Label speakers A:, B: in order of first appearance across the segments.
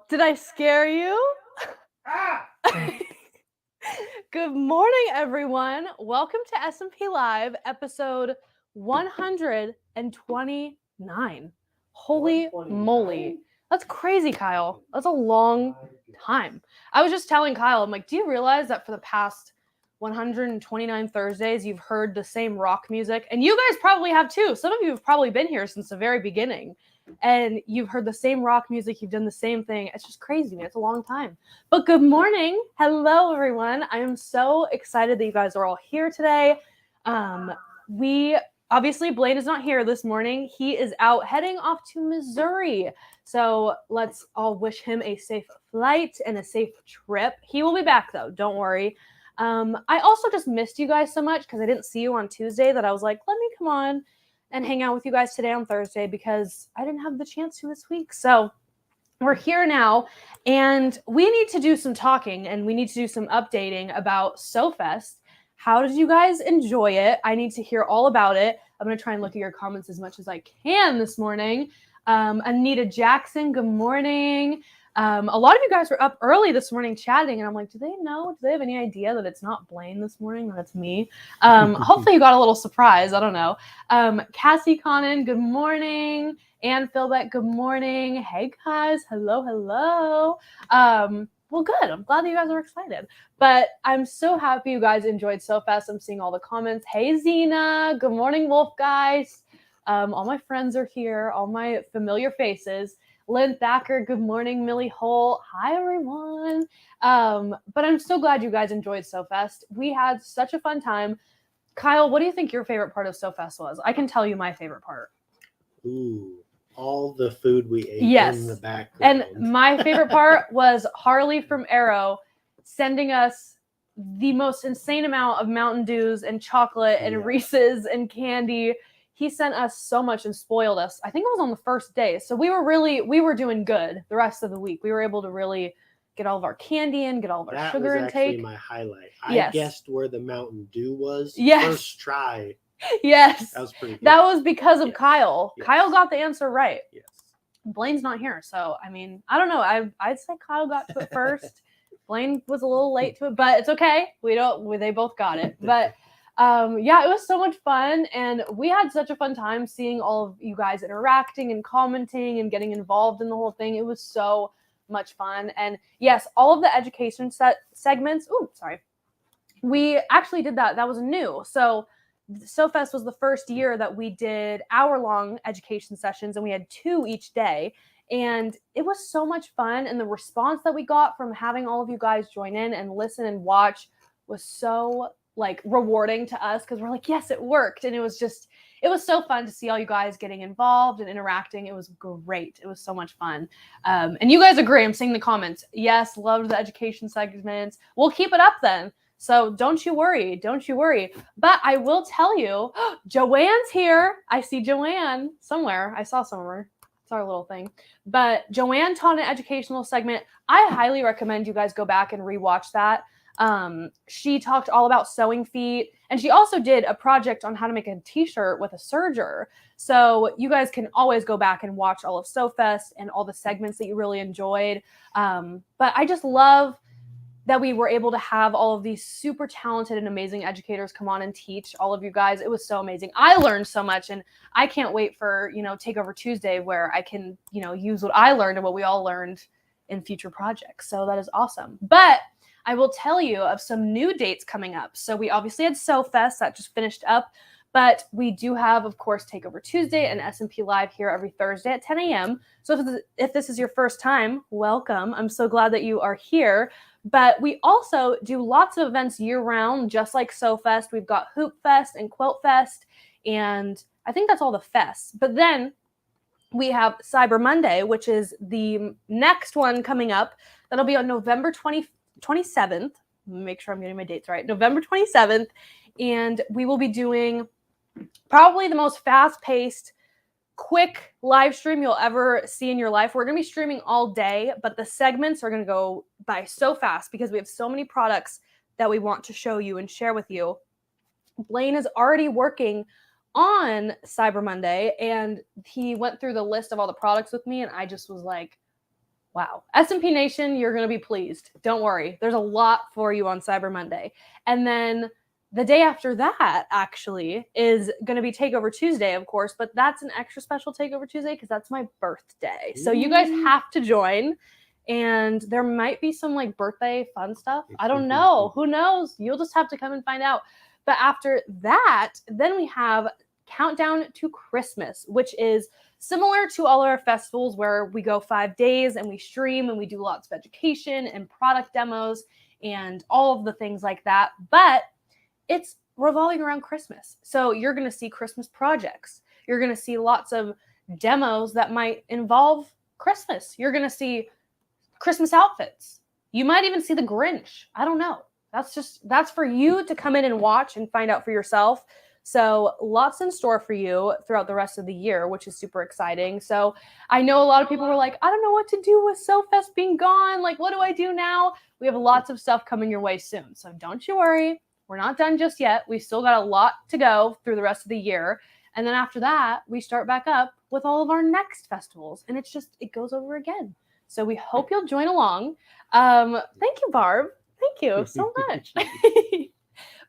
A: Did I scare you? Good morning, everyone. Welcome to S&P Live, episode 129. Holy moly. That's crazy, Kyle. That's a long time. I was just telling Kyle, I'm like, do you realize that for the past 129 Thursdays, you've heard the same rock music? And you guys probably have too. Some of you have probably been here since the very beginning. And you've heard the same rock music. You've done the same thing. It's just crazy, man. It's a long time. But good morning. Hello, everyone. I am so excited that you guys are all here today. Obviously, Blaine is not here this morning. He is out heading off to Missouri. So let's all wish him a safe flight and a safe trip. He will be back, though. Don't worry. I also just missed you guys so much because I didn't see you on Tuesday that I was like, let me come on and hang out with you guys today on Thursday because I didn't have the chance to this week. So we're here now, and we need to do some talking, and we need to do some updating about SewFest. How did you guys enjoy it? I need to hear all about it. I'm going to try and look at your comments as much as I can this morning. Anita Jackson, good morning. A lot of you guys were up early this morning chatting, and I'm like, do they know? Do they have any idea that it's not Blaine this morning, that it's me? Hopefully you got a little surprise. I don't know. Cassie Connon, good morning. Ann Philbeck, good morning. Hey, guys. Hello. Well, good. I'm glad that you guys are excited. But I'm so happy you guys enjoyed SewFest. I'm seeing all the comments. Hey, Zena. Good morning, Wolf guys. All my friends are here. All my familiar faces. Lynn Thacker, good morning. Millie Holt, hi everyone. But I'm so glad you guys enjoyed SewFest. We had such a fun time. Kyle, what do you think your favorite part of SewFest was? I can tell you my favorite part.
B: Ooh, all the food we ate in the background.
A: And my favorite part was Harley from Arrow sending us the most insane amount of Mountain Dews and chocolate and Reese's and candy. He sent us so much and spoiled us. I think it was on the first day. So we were doing good the rest of the week. We were able to really get all of our candy in, get all of our sugar intake.
B: That was actually my highlight. I guessed where the Mountain Dew was. First try.
A: Yes.
B: That was pretty good.
A: That was because of Kyle.
B: Yes.
A: Kyle got the answer right.
B: Yes.
A: Blaine's not here. So, I mean, I don't know. I'd say Kyle got to it first. Blaine was a little late to it, but it's okay. They both got it. But it was so much fun, and we had such a fun time seeing all of you guys interacting and commenting and getting involved in the whole thing. It was so much fun. And yes, all of the education segments. Ooh, sorry. We actually did that. That was new. So SewFest was the first year that we did hour-long education sessions, and we had 2 each day. And it was so much fun. And the response that we got from having all of you guys join in and listen and watch was so rewarding to us because we're like, yes, it worked. And it was so fun to see all you guys getting involved and interacting. It was great. It was so much fun. And you guys agree. I'm seeing the comments. Yes, loved the education segments. We'll keep it up then. So don't you worry. But I will tell you, Joanne's here. I see Joanne somewhere. I saw somewhere. It's our little thing. But Joanne taught an educational segment. I highly recommend you guys go back and rewatch that. She talked all about sewing feet, and she also did a project on how to make a t-shirt with a serger. So you guys can always go back and watch all of SewFest and all the segments that you really enjoyed. But I just love that we were able to have all of these super talented and amazing educators come on and teach all of you guys. It was so amazing. I learned so much, and I can't wait for, Takeover Tuesday where I can, use what I learned and what we all learned in future projects. So that is awesome. But I will tell you of some new dates coming up. So we obviously had SewFest that just finished up, but we do have, of course, Takeover Tuesday and S&P Live here every Thursday at 10 a.m. So if this is your first time, welcome. I'm so glad that you are here. But we also do lots of events year-round, just like SewFest. We've got Hoop Fest and Quilt Fest, and I think that's all the fests. But then we have Cyber Monday, which is the next one coming up. That'll be on November 27th. Make sure I'm getting my dates right. November 27th. And we will be doing probably the most fast-paced, quick live stream you'll ever see in your life. We're going to be streaming all day, but the segments are going to go by so fast because we have so many products that we want to show you and share with you. Blaine is already working on Cyber Monday, and he went through the list of all the products with me, and I just was like, Wow. S&P Nation, you're going to be pleased. Don't worry. There's a lot for you on Cyber Monday. And then the day after that, actually, is going to be Takeover Tuesday, of course, but that's an extra special Takeover Tuesday because that's my birthday. So you guys have to join, and there might be some like birthday fun stuff. I don't know. Who knows? You'll just have to come and find out. But after that, then we have Countdown to Christmas, which is similar to all our festivals where we go 5 days and we stream and we do lots of education and product demos and all of the things like that. But it's revolving around Christmas. So you're going to see Christmas projects. You're going to see lots of demos that might involve Christmas. You're going to see Christmas outfits. You might even see the Grinch. I don't know. That's for you to come in and watch and find out for yourself. So lots in store for you throughout the rest of the year, which is super exciting. So I know a lot of people were like, I don't know what to do with SewFest being gone. Like, what do I do now? We have lots of stuff coming your way soon. So don't you worry. We're not done just yet. We still got a lot to go through the rest of the year. And then after that, we start back up with all of our next festivals. And it goes over again. So we hope you'll join along. Thank you, Barb. Thank you so much.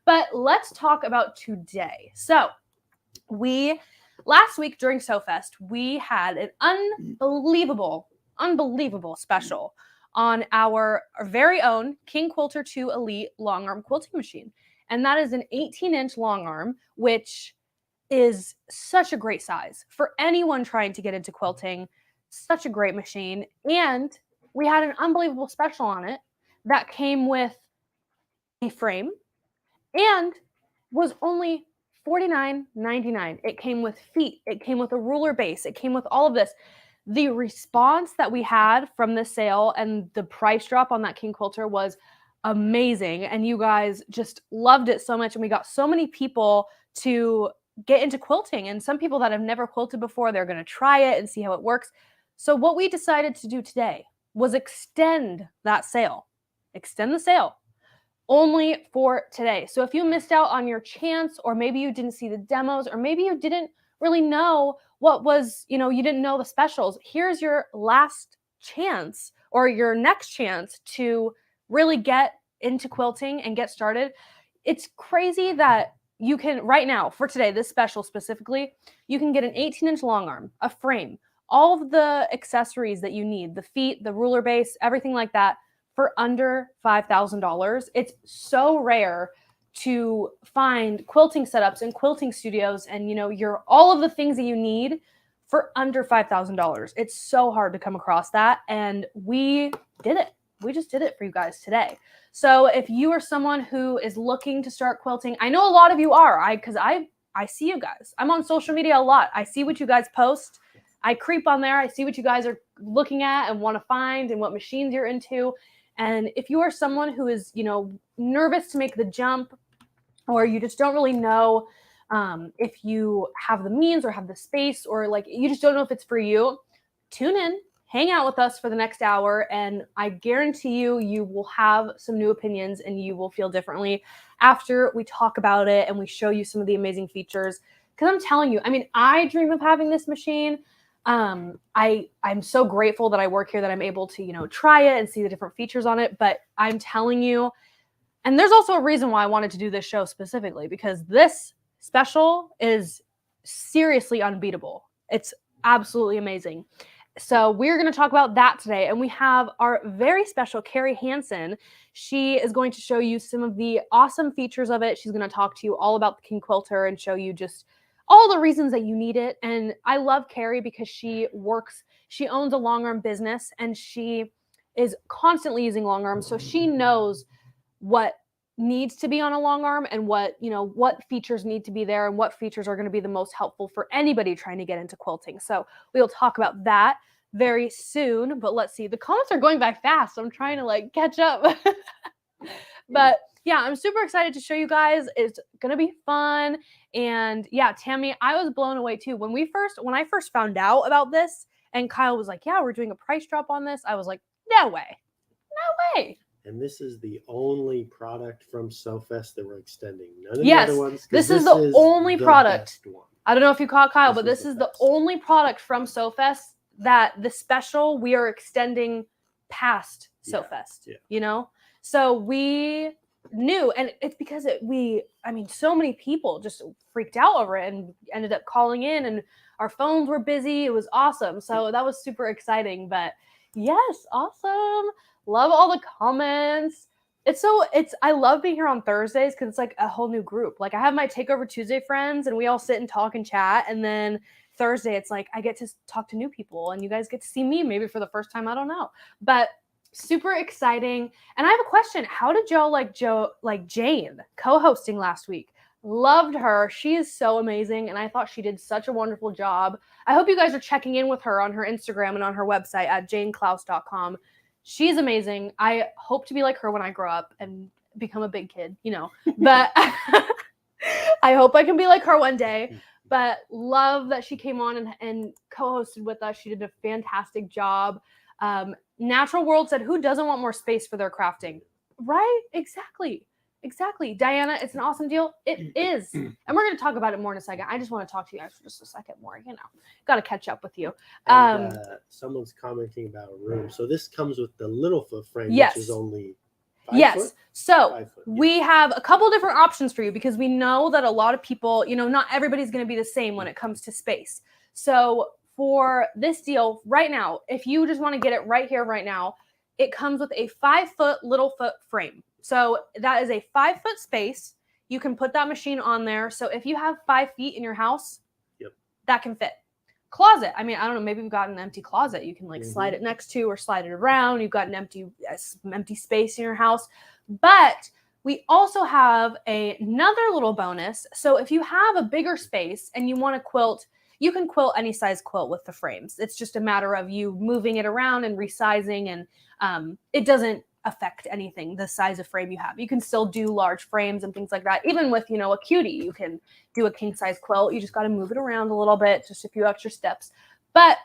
A: But let's talk about today. So last week during SewFest, we had an unbelievable special on our very own King Quilter II Elite long arm quilting machine. And that is an 18-inch long arm, which is such a great size for anyone trying to get into quilting. Such a great machine. And we had an unbelievable special on it that came with a frame and was only $49.99. It came with feet. It came with a ruler base. It came with all of this. The response that we had from the sale and the price drop on that King Quilter was amazing. And you guys just loved it so much. And we got so many people to get into quilting. And some people that have never quilted before, they're going to try it and see how it works. So what we decided to do today was extend that sale. Extend the sale. Only for today. So if you missed out on your chance, or maybe you didn't see the demos, or maybe you didn't really know what was, you didn't know the specials, here's your last chance or your next chance to really get into quilting and get started. It's crazy that you can, right now, for today, this special specifically, you can get an 18-inch long arm, a frame, all of the accessories that you need, the feet, the ruler base, everything like that, for under $5,000. It's so rare to find quilting setups and quilting studios and, all of the things that you need for under $5,000. It's so hard to come across that. And we did it. We just did it for you guys today. So if you are someone who is looking to start quilting, I know a lot of you are, because I see you guys. I'm on social media a lot. I see what you guys post. I creep on there. I see what you guys are looking at and want to find and what machines you're into. And if you are someone who is, nervous to make the jump, or you just don't really know if you have the means or have the space, or you just don't know if it's for you, tune in, hang out with us for the next hour, and I guarantee you will have some new opinions and you will feel differently after we talk about it and we show you some of the amazing features. Because I'm telling you, I dream of having this machine. I'm so grateful that I work here, that I'm able to, try it and see the different features on it. But I'm telling you, and there's also a reason why I wanted to do this show specifically, because this special is seriously unbeatable. It's absolutely amazing. So we're going to talk about that today. And we have our very special Carrie Hansen. She is going to show you some of the awesome features of it. She's going to talk to you all about the King Quilter and show you just all the reasons that you need it. And I love Carrie because she owns a long arm business and she is constantly using long arms. So she knows what needs to be on a long arm and what features need to be there and what features are going to be the most helpful for anybody trying to get into quilting. So we'll talk about that very soon, but let's see. The comments are going by fast. So I'm trying to catch up. But yeah, I'm super excited to show you guys. It's going to be fun. And yeah, Tammy, I was blown away too. When I first found out about this and Kyle was like, yeah, we're doing a price drop on this, I was like, no way. No way.
B: And this is the only product from SewFest that we're extending. None of the other ones.
A: This is the only product. I don't know if you caught Kyle, but this is the only product from SewFest that the special we are extending past SewFest, you know? So we knew, and it's because so many people just freaked out over it and ended up calling in, and our phones were busy. It was awesome. So that was super exciting. But yes, awesome. Love all the comments. I love being here on Thursdays because it's like a whole new group. Like I have my Takeover Tuesday friends and we all sit and talk and chat. And then Thursday, it's like I get to talk to new people and you guys get to see me maybe for the first time. I don't know. But super exciting. And I have a question. How did y'all like Jane co-hosting last week? Loved her. She is so amazing. And I thought she did such a wonderful job. I hope you guys are checking in with her on her Instagram and on her website at JaneClouse.com. She's amazing. I hope to be like her when I grow up and become a big kid, you know, but I hope I can be like her one day. But love that she came on and co-hosted with us. She did a fantastic job. Natural World said, who doesn't want more space for their crafting? Right? Exactly. Diana, it's an awesome deal. It is. And we're going to talk about it more in a second. I just want to talk to you guys for just a second more, you know. Got to catch up with you.
B: And, someone's commenting about a room. So this comes with the little foot frame, which is only 5 foot?
A: So
B: 5 foot,
A: we have a couple different options for you because we know that a lot of people, you know, not everybody's going to be the same when it comes to space. So for this deal right now, if you just want to get it right here, right now, it comes with a 5 foot little foot frame. So that is a 5 foot space. You can put that machine on there. So if you have 5 feet in your house, that can fit. Closet. I mean, I don't know, maybe you've got an empty closet. You can like slide it next to or slide it around. You've got an empty space in your house. But we also have another little bonus. So if you have a bigger space and you want to quilt, you can quilt any size quilt with the frames. It's just a matter of you moving it around and resizing, and it doesn't affect anything, the size of frame you have. You can still do large frames and things like that. Even with, you know, a cutie, you can do a king size quilt. You just got to move it around a little bit, just a few extra steps. But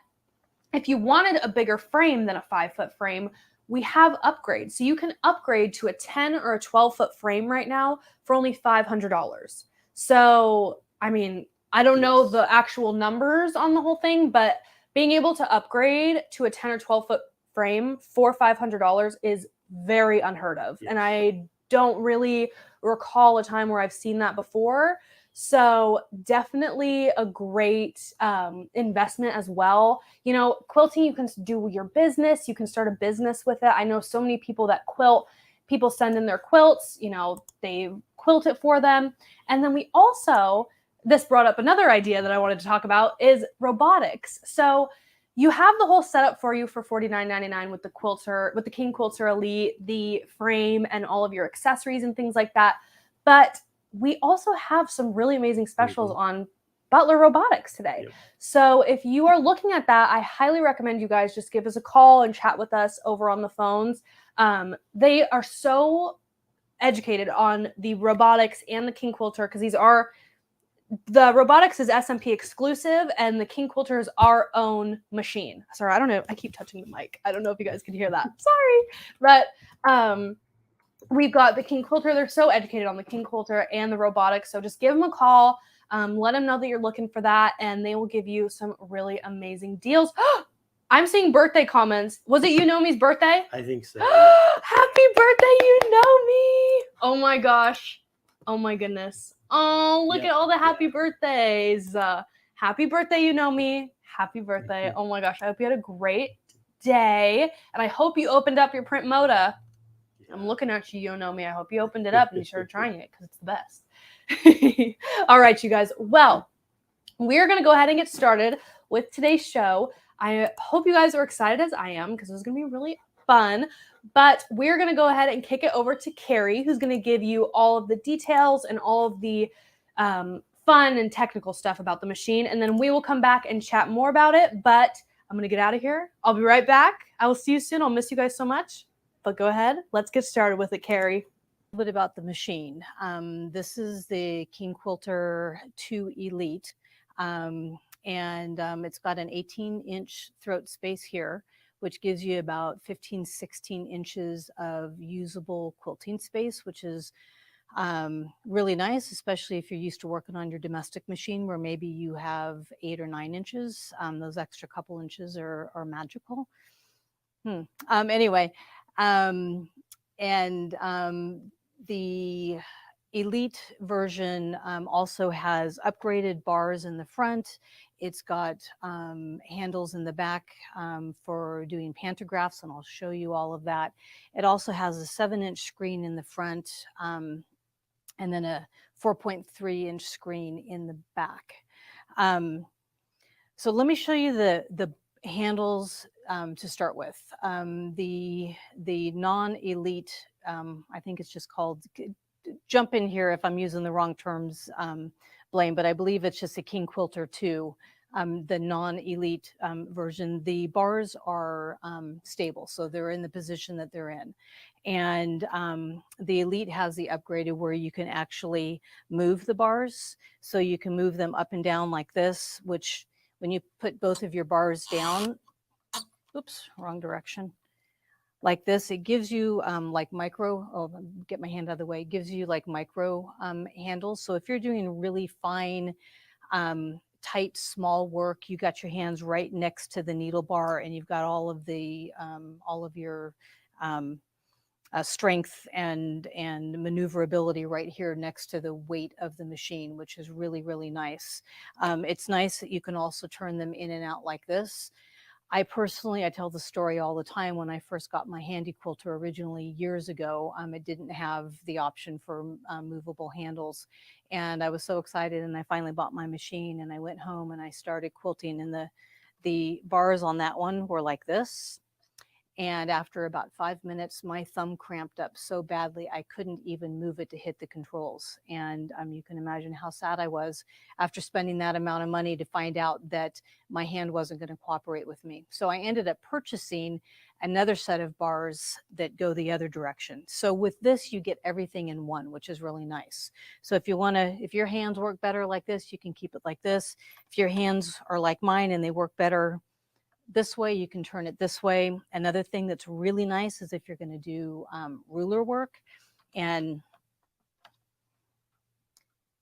A: if you wanted a bigger frame than a 5 foot frame, we have upgrades. So you can upgrade to a 10 or a 12 foot frame right now for only $500. So, I mean, I don't know the actual numbers on the whole thing, but being able to upgrade to a 10 or 12 foot frame for $500 is very unheard of. And I don't really recall a time where I've seen that before. So definitely a great investment as well. You know, quilting, you can do your business. You can start a business with it. I know so many people that quilt. People send in their quilts, you know, they quilt it for them. And then we also, this brought up another idea that I wanted to talk about, is robotics. So you have the whole setup for you for $49.99 with the quilter, with the King Quilter Elite, the frame and all of your accessories and things like that. But we also have some really amazing specials on Butler Robotics today. So if you are looking at that, I highly recommend you guys just give us a call and chat with us over on the phones. They are so educated on the robotics and the King Quilter because the robotics is SMP exclusive and the King Quilter is our own machine. Sorry, I don't know. I keep touching the mic. I don't know if you guys can hear that. Sorry. But we've got the King Quilter. They're so educated on the King Quilter and the robotics. So just give them a call. Let them know that you're looking for that and they will give you some really amazing deals. I'm seeing birthday comments. Was it You Know Me's birthday?
B: I think so.
A: Happy birthday, You Know Me. Oh my gosh. Oh my goodness. Oh, look at all the happy birthdays. Happy birthday, You Know Me. Happy birthday. Oh my gosh. I hope you had a great day. And I hope you opened up your print Moda. I'm looking at you, You Know Me. I hope you opened it up and you started trying it because it's the best. All right, you guys. Well, we're going to go ahead and get started with today's show. I hope you guys are excited as I am because it's going to be really fun. But we're going to go ahead and kick it over to Carrie, who's going to give you all of the details and all of the fun and technical stuff about the machine. And then we will come back and chat more about it. But I'm going to get out of here. I'll be right back. I will see you soon. I'll miss you guys so much. But go ahead. Let's get started with it, Carrie.
C: A bit about the machine. This is the King Quilter II Elite. And it's got an 18-inch throat space here, which gives you about 15, 16 inches of usable quilting space, which is Really nice, especially if you're used to working on your domestic machine where maybe you have 8 or 9 inches. Those extra couple inches are magical. Anyway, and the Elite version also has upgraded bars in the front. It's got handles in the back for doing pantographs, and I'll show you all of that. It also has a 7-inch screen in the front, and then a 4.3-inch screen in the back. So let me show you the handles to start with. The non-Elite, I think it's just called, jump in here if I'm using the wrong terms, Blaine, but I believe it's just a King Quilter II, the non-Elite version. The bars are stable, so they're in the position that they're in. And the Elite has the upgraded where you can actually move the bars. So you can move them up and down like this, which when you put both of your bars down, oops, wrong direction, like this, it gives you like micro, oh, get my hand out of the way, it gives you like micro handles. So if you're doing really fine, tight, small work, you got your hands right next to the needle bar and you've got all of your strength and maneuverability right here next to the weight of the machine, which is really, really nice. It's nice that you can also turn them in and out like this. I tell the story all the time. When I first got my handy quilter originally years ago, it didn't have the option for movable handles. And I was so excited, and I finally bought my machine, and I went home and I started quilting, and the bars on that one were like this. And after about 5 minutes, my thumb cramped up so badly, I couldn't even move it to hit the controls. And you can imagine how sad I was after spending that amount of money to find out that my hand wasn't going to cooperate with me. So I ended up purchasing another set of bars that go the other direction. So with this, you get everything in one, which is really nice. So if your hands work better like this, you can keep it like this. If your hands are like mine and they work better this way, you can turn it this way. Another thing that's really nice is if you're going to do ruler work and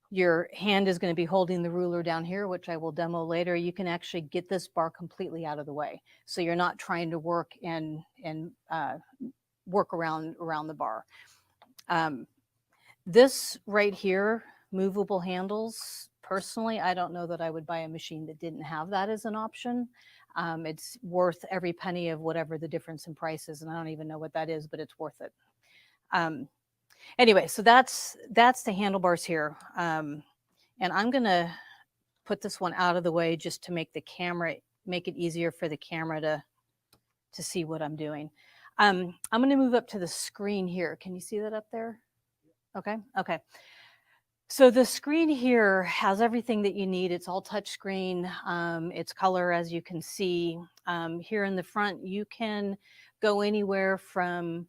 C: your hand is going to be holding the ruler down here, which I will demo later, you can actually get this bar completely out of the way. So you're not trying to work and work around the bar. This right here, movable handles, personally, I don't know that I would buy a machine that didn't have that as an option. It's worth every penny of whatever the difference in price is, and I don't even know what that is, but it's worth it. Anyway, so that's the handlebars here. And I'm going to put this one out of the way just to make it easier for the camera to see what I'm doing. I'm going to move up to the screen here. Can you see that up there? Okay. So the screen here has everything that you need. It's all touch screen. It's color, as you can see. Here in the front, you can go anywhere from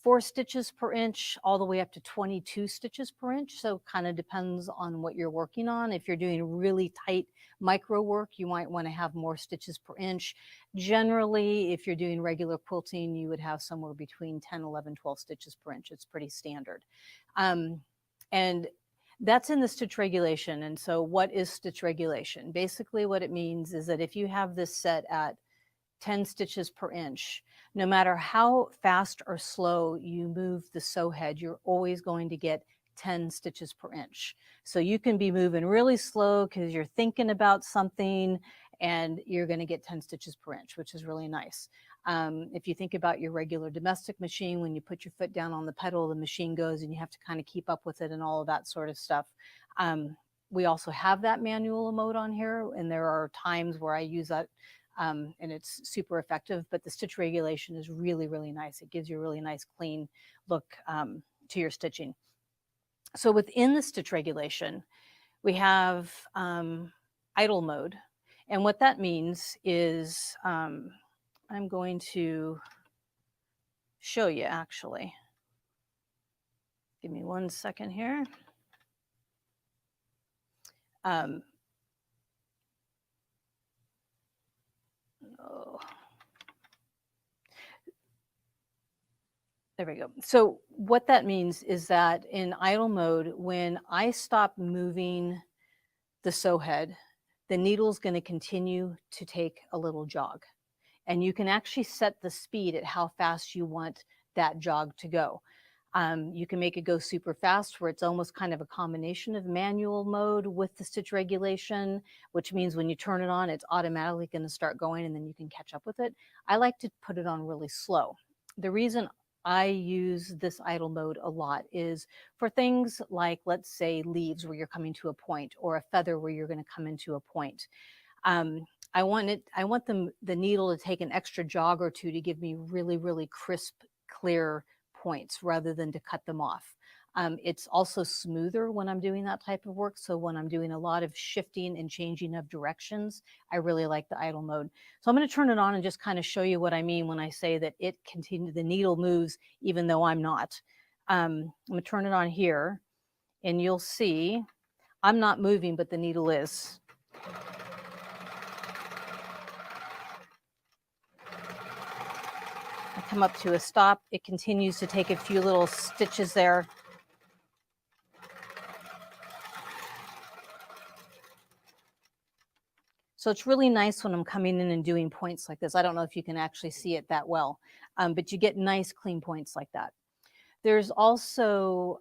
C: 4 stitches per inch all the way up to 22 stitches per inch. So kind of depends on what you're working on. If you're doing really tight micro work, you might want to have more stitches per inch. Generally, if you're doing regular quilting, you would have somewhere between 10, 11, 12 stitches per inch. It's pretty standard. And that's in the stitch regulation. And so what is stitch regulation? Basically what it means is that if you have this set at 10 stitches per inch, no matter how fast or slow you move the sew head, you're always going to get 10 stitches per inch. So you can be moving really slow because you're thinking about something and you're going to get 10 stitches per inch, which is really nice. If you think about your regular domestic machine, when you put your foot down on the pedal, the machine goes and you have to kind of keep up with it and all of that sort of stuff. We also have that manual mode on here, and there are times where I use that and it's super effective, but the stitch regulation is really, really nice. It gives you a really nice clean look to your stitching. So within the stitch regulation, we have idle mode. And what that means is I'm going to show you actually. Give me 1 second here. There we go. So what that means is that in idle mode, when I stop moving the sew head, the needle's going to continue to take a little jog. And you can actually set the speed at how fast you want that jog to go. You can make it go super fast where it's almost kind of a combination of manual mode with the stitch regulation, which means when you turn it on, it's automatically going to start going and then you can catch up with it. I like to put it on really slow. The reason I use this idle mode a lot is for things like, let's say, leaves where you're coming to a point, or a feather where you're going to come into a point. I want the needle to take an extra jog or two to give me really, really crisp, clear points rather than to cut them off. It's also smoother when I'm doing that type of work. So when I'm doing a lot of shifting and changing of directions, I really like the idle mode. So I'm going to turn it on and just kind of show you what I mean when I say that the needle moves even though I'm not. I'm going to turn it on here and you'll see I'm not moving, but the needle is. I come up to a stop. It continues to take a few little stitches there. So it's really nice when I'm coming in and doing points like this. I don't know if you can actually see it that well, but you get nice clean points like that. There's also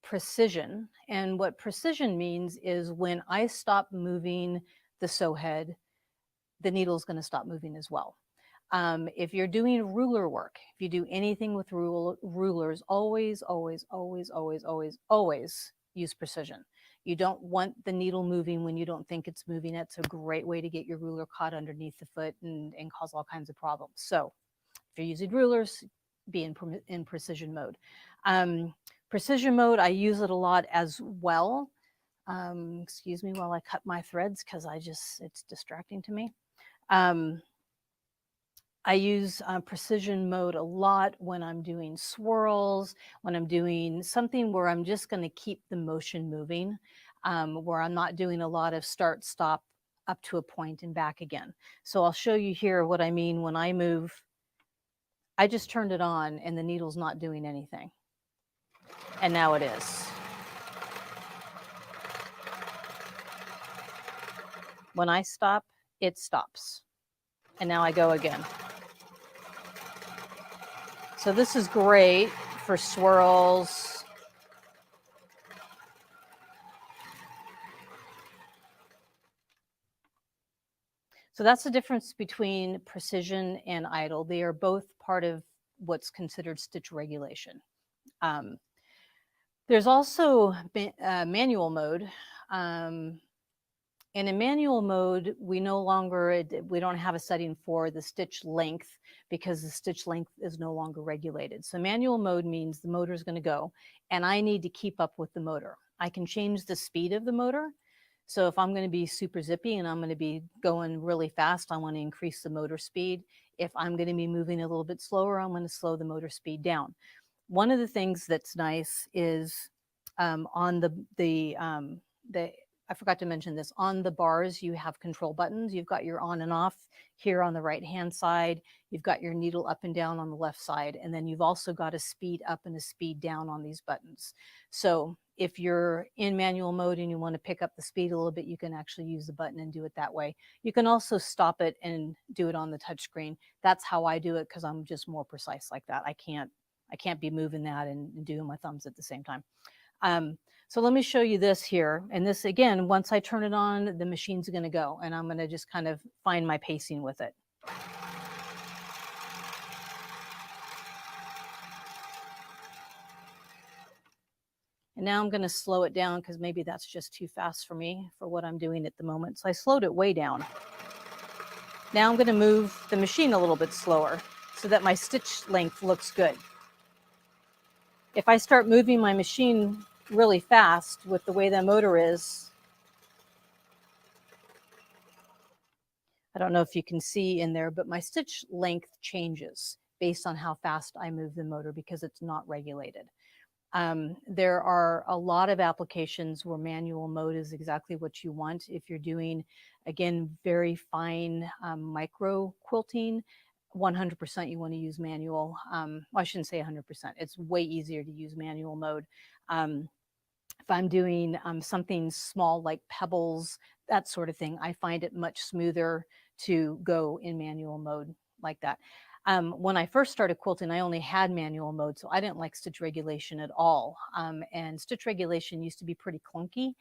C: precision. And what precision means is when I stop moving the sew head, the needle is going to stop moving as well. If you're doing ruler work, if you do anything with rulers, always, always, always, always, always, always use precision. You don't want the needle moving when you don't think it's moving. It's a great way to get your ruler caught underneath the foot and cause all kinds of problems. So if you're using rulers, be in precision mode. Precision mode, I use it a lot as well. Excuse me while I cut my threads because it's distracting to me. I use precision mode a lot when I'm doing swirls, when I'm doing something where I'm just going to keep the motion moving, where I'm not doing a lot of start, stop, up to a point and back again. So I'll show you here what I mean when I move. I just turned it on and the needle's not doing anything. And now it is. When I stop, it stops. And now I go again. So this is great for swirls. So that's the difference between precision and idle. They are both part of what's considered stitch regulation. There's also manual mode. And in manual mode, we don't have a setting for the stitch length because the stitch length is no longer regulated. So manual mode means the motor is going to go and I need to keep up with the motor. I can change the speed of the motor. So if I'm going to be super zippy and I'm going to be going really fast, I want to increase the motor speed. If I'm going to be moving a little bit slower, I'm going to slow the motor speed down. One of the things that's nice is on I forgot to mention this, on the bars, you have control buttons. You've got your on and off here on the right-hand side. You've got your needle up and down on the left side. And then you've also got a speed up and a speed down on these buttons. So if you're in manual mode and you want to pick up the speed a little bit, you can actually use the button and do it that way. You can also stop it and do it on the touch screen. That's how I do it because I'm just more precise like that. I can't be moving that and doing my thumbs at the same time. So let me show you this here. And this, again, once I turn it on, the machine's going to go. And I'm going to just kind of find my pacing with it. And now I'm going to slow it down because maybe that's just too fast for me for what I'm doing at the moment. So I slowed it way down. Now I'm going to move the machine a little bit slower so that my stitch length looks good. If I start moving my machine really fast with the way the motor is, I don't know if you can see in there, but my stitch length changes based on how fast I move the motor because it's not regulated. There are a lot of applications where manual mode is exactly what you want. If you're doing, again, very fine micro quilting, 100% you want to use manual. Well, I shouldn't say 100%. It's way easier to use manual mode. If I'm doing something small like pebbles, that sort of thing, I find it much smoother to go in manual mode like that. When I first started quilting, I only had manual mode, so I didn't like stitch regulation at all. And stitch regulation used to be pretty clunky,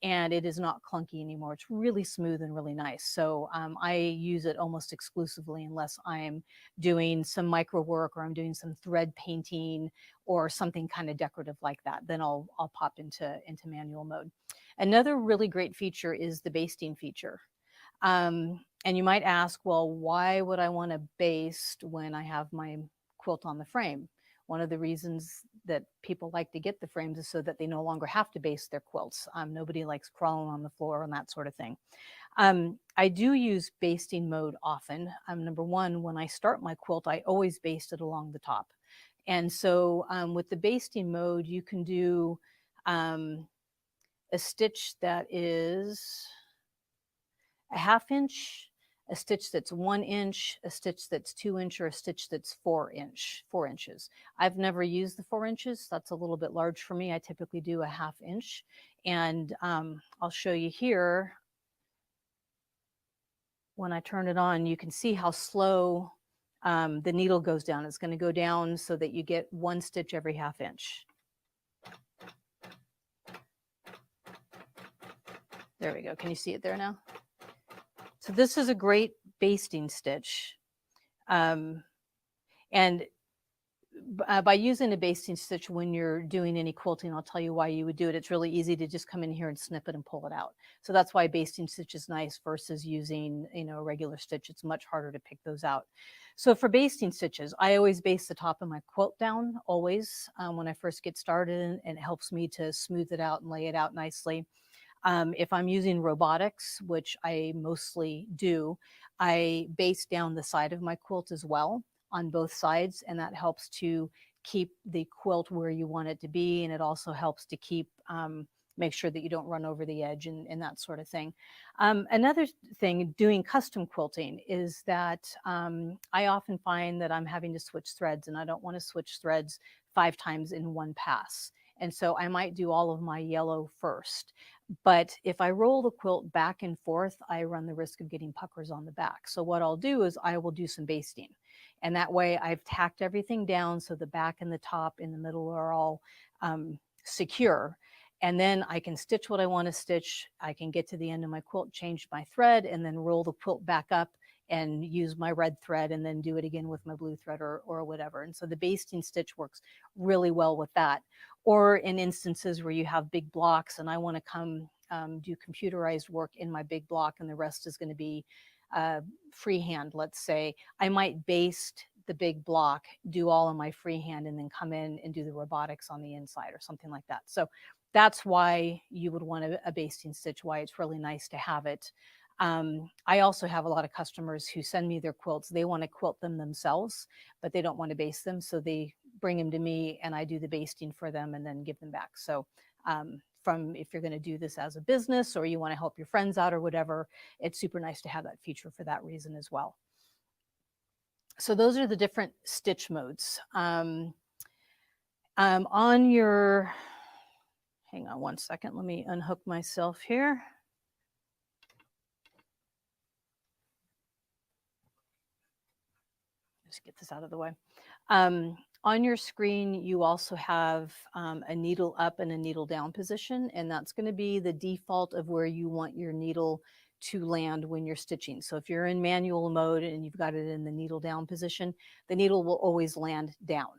C: and it is not clunky anymore. It's really smooth and really nice. So I use it almost exclusively unless I'm doing some micro work or I'm doing some thread painting or something kind of decorative like that. Then I'll pop into manual mode. Another really great feature is the basting feature. And you might ask, well, why would I want to baste when I have my quilt on the frame? One of the reasons that people like to get the frames is so that they no longer have to baste their quilts. Nobody likes crawling on the floor and that sort of thing. I do use basting mode often. Number one, when I start my quilt, I always baste it along the top. And so with the basting mode, you can do a stitch that is a 1/2 inch, a stitch that's 1 inch, a stitch that's 2 inch, or a stitch that's 4 inches. I've never used the 4 inches. That's a little bit large for me. I typically do a 1/2 inch. And I'll show you here. When I turn it on, you can see how slow the needle goes down. It's going to go down so that you get 1 stitch every 1/2 inch. There we go. Can you see it there now? So this is a great basting stitch. And by using a basting stitch when you're doing any quilting, I'll tell you why you would do it. It's really easy to just come in here and snip it and pull it out. So that's why a basting stitch is nice versus using, a regular stitch. It's much harder to pick those out. So for basting stitches, I always baste the top of my quilt down, always, when I first get started, and it helps me to smooth it out and lay it out nicely. If I'm using robotics, which I mostly do, I baste down the side of my quilt as well on both sides, and that helps to keep the quilt where you want it to be, and it also helps to keep make sure that you don't run over the edge and that sort of thing. Another thing doing custom quilting is that I often find that I'm having to switch threads, and I don't want to switch threads 5 times in one pass. And so I might do all of my yellow first. But if I roll the quilt back and forth, I run the risk of getting puckers on the back. So what I'll do is I will do some basting. And that way I've tacked everything down so the back and the top in the middle are all secure. And then I can stitch what I want to stitch. I can get to the end of my quilt, change my thread, and then roll the quilt back up and use my red thread and then do it again with my blue thread or whatever. And so the basting stitch works really well with that. Or in instances where you have big blocks and I want to come do computerized work in my big block and the rest is going to be freehand, let's say, I might baste the big block, do all of my freehand, and then come in and do the robotics on the inside or something like that. So that's why you would want a basting stitch, why it's really nice to have it. I also have a lot of customers who send me their quilts. They want to quilt them themselves, but they don't want to baste them. So they bring them to me and I do the basting for them and then give them back. So if you're going to do this as a business or you want to help your friends out or whatever, it's super nice to have that feature for that reason as well. So those are the different stitch modes. On your, hang on one second, let me unhook myself here. Just get this out of the way. On your screen, you also have a needle up and a needle down position, and that's going to be the default of where you want your needle to land when you're stitching. So if you're in manual mode and you've got it in the needle down position, the needle will always land down.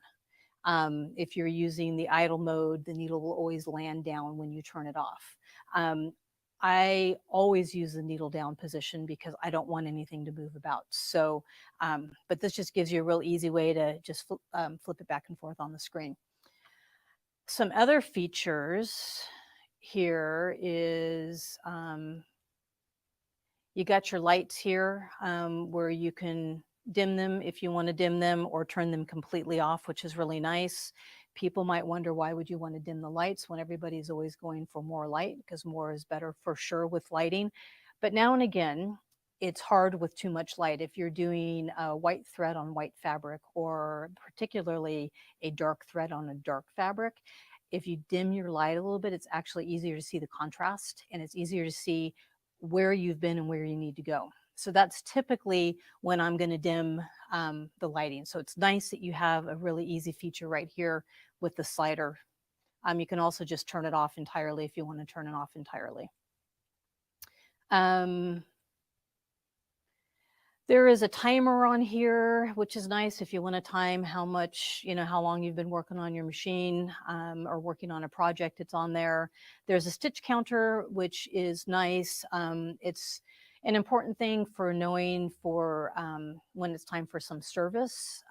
C: If you're using the idle mode, the needle will always land down when you turn it off. I always use the needle down position because I don't want anything to move about. So, but this just gives you a real easy way to just flip it back and forth on the screen. Some other features here is you got your lights here where you can dim them if you want to dim them or turn them completely off, which is really nice. People might wonder, why would you want to dim the lights when everybody's always going for more light? Because more is better for sure with lighting. But now and again, it's hard with too much light. If you're doing a white thread on white fabric, or particularly a dark thread on a dark fabric, if you dim your light a little bit, it's actually easier to see the contrast, and it's easier to see where you've been and where you need to go. So that's typically when I'm going to dim the lighting. So it's nice that you have a really easy feature right here with the slider. You can also just turn it off entirely if you want to turn it off entirely. There is a timer on here, which is nice if you want to time how much, how long you've been working on your machine or working on a project. It's on there. There's a stitch counter, which is nice. It's an important thing for knowing for when it's time for some service.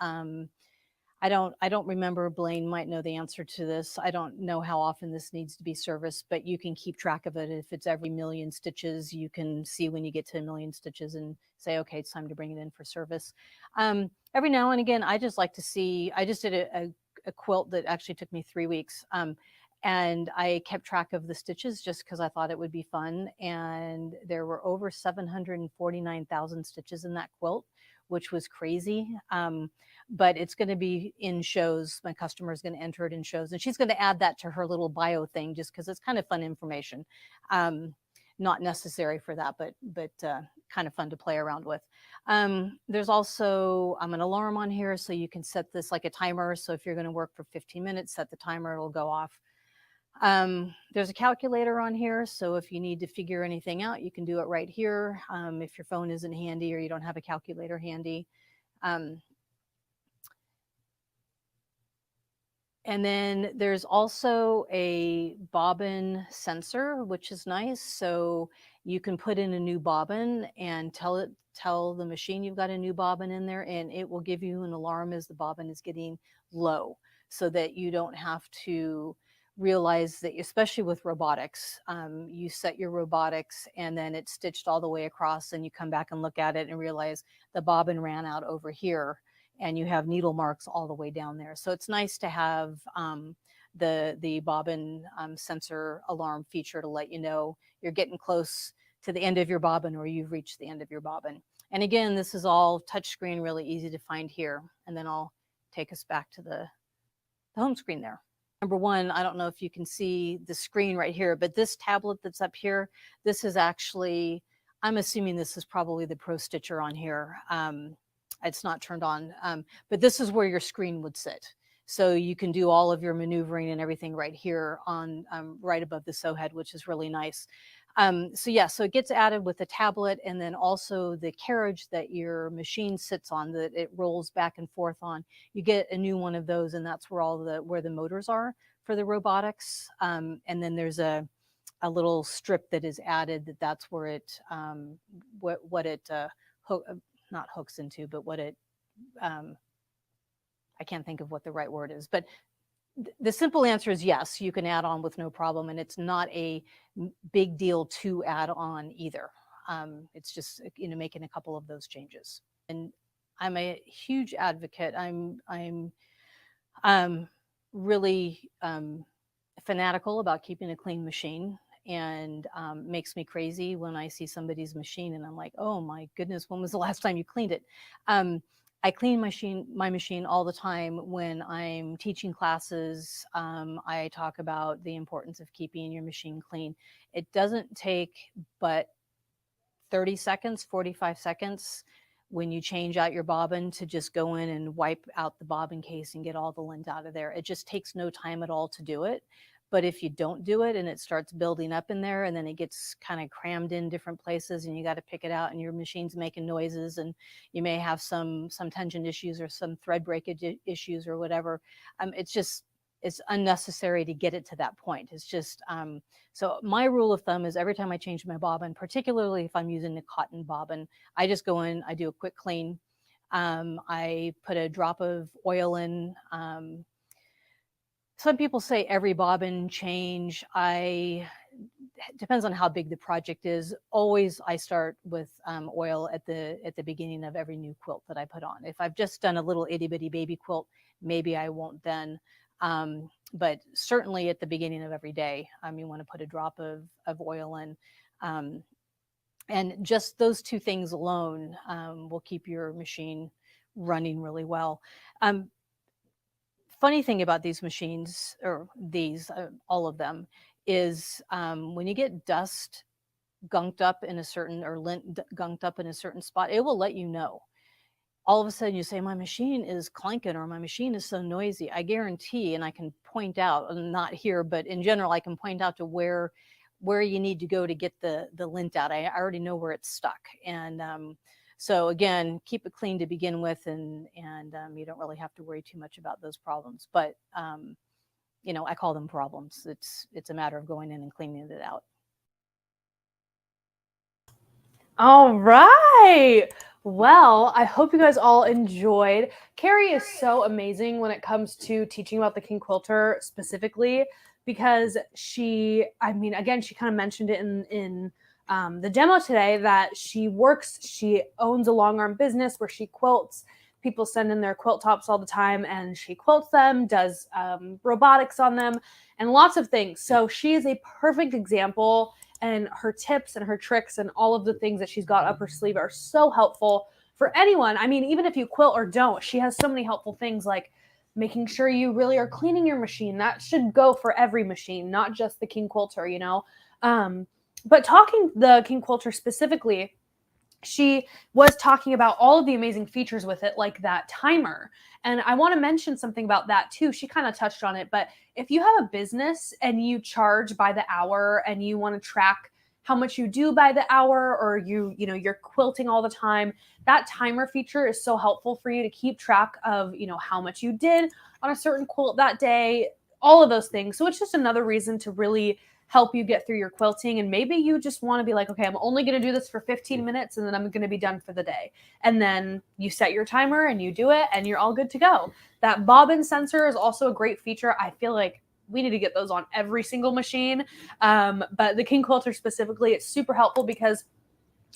C: I don't remember, Blaine might know the answer to this. I don't know how often this needs to be serviced, but you can keep track of it. If it's every million stitches, you can see when you get to a million stitches and say, okay, it's time to bring it in for service. Every now and again, I just like to see, I just did a quilt that actually took me 3 weeks. And I kept track of the stitches just because I thought it would be fun. And there were over 749,000 stitches in that quilt, which was crazy. But it's going to be in shows. My customer is going to enter it in shows, and she's going to add that to her little bio thing just because it's kind of fun information. Not necessary for that, but kind of fun to play around with. There's also an alarm on here, so you can set this like a timer. So if you're going to work for 15 minutes, set the timer, it'll go off. There's a calculator on here, so if you need to figure anything out, you can do it right here. If your phone isn't handy or you don't have a calculator handy. And then there's also a bobbin sensor, which is nice. So you can put in a new bobbin and tell the machine you've got a new bobbin in there, and it will give you an alarm as the bobbin is getting low, so that you don't have to realize that, especially with robotics, you set your robotics and then it's stitched all the way across, and you come back and look at it and realize the bobbin ran out over here, and you have needle marks all the way down there. So it's nice to have the bobbin sensor alarm feature to let you know you're getting close to the end of your bobbin or you've reached the end of your bobbin. And again, this is all touchscreen, really easy to find here. And then I'll take us back to the home screen there. Number one, I don't know if you can see the screen right here, but this tablet that's up here, this is actually, I'm assuming this is probably the Pro Stitcher on here. It's not turned on, but this is where your screen would sit. So you can do all of your maneuvering and everything right here on right above the sew head, which is really nice. So it gets added with the tablet, and then also the carriage that your machine sits on, that it rolls back and forth on. You get a new one of those, and that's where where the motors are for the robotics. And then there's a little strip that is added that's where it what it not hooks into, but what it I can't think of what the right word is, but the simple answer is yes, you can add on with no problem, and it's not a big deal to add on either. It's just making a couple of those changes. And I'm a huge advocate. I'm really fanatical about keeping a clean machine, and makes me crazy when I see somebody's machine and I'm like, oh my goodness, when was the last time you cleaned it? I clean my machine all the time when I'm teaching classes. I talk about the importance of keeping your machine clean. It doesn't take but 30 seconds, 45 seconds when you change out your bobbin to just go in and wipe out the bobbin case and get all the lint out of there. It just takes no time at all to do it. But if you don't do it and it starts building up in there, and then it gets kind of crammed in different places, and you got to pick it out, and your machine's making noises, and you may have some tension issues or some thread breakage issues or whatever, it's unnecessary to get it to that point. It's just, so my rule of thumb is every time I change my bobbin, particularly if I'm using the cotton bobbin, I just go in, I do a quick clean. I put a drop of oil in. Some people say every bobbin change. Depends on how big the project is. Always I start with oil at the beginning of every new quilt that I put on. If I've just done a little itty bitty baby quilt, maybe I won't then. But certainly at the beginning of every day, you want to put a drop of oil in. And just those two things alone will keep your machine running really well. Funny thing about these machines, or these, all of them, is when you get dust gunked up in a certain, or lint gunked up in a certain spot, it will let you know. All of a sudden you say, my machine is clanking, or my machine is so noisy. I guarantee, and I can point out, not here, but in general, I can point out to where you need to go to get the lint out. I already know where it's stuck. And so again, keep it clean to begin with, and you don't really have to worry too much about those problems. But you know, I call them problems. It's a matter of going in and cleaning it out.
A: All right. Well, I hope you guys all enjoyed. Carrie is so amazing when it comes to teaching about the King Quilter specifically, because she kind of mentioned it in the demo today, that she owns a long arm business where she quilts. People send in their quilt tops all the time, and she quilts them, does robotics on them, and lots of things. So she is a perfect example, and her tips and her tricks and all of the things that she's got up her sleeve are so helpful for anyone. I mean, even if you quilt or don't, she has so many helpful things, like making sure you really are cleaning your machine. That should go for every machine, not just the King Quilter, you know. But talking the King Quilter specifically, she was talking about all of the amazing features with it, like that timer. And I want to mention something about that too. She kind of touched on it, but if you have a business and you charge by the hour and you want to track how much you do by the hour, or you're quilting all the time, that timer feature is so helpful for you to keep track of, how much you did on a certain quilt that day, all of those things. So it's just another reason to really help you get through your quilting. And maybe you just want to be like, okay, I'm only going to do this for 15 minutes and then I'm going to be done for the day. And then you set your timer and you do it and you're all good to go. That bobbin sensor is also a great feature. I feel like we need to get those on every single machine. But the King Quilter specifically, it's super helpful because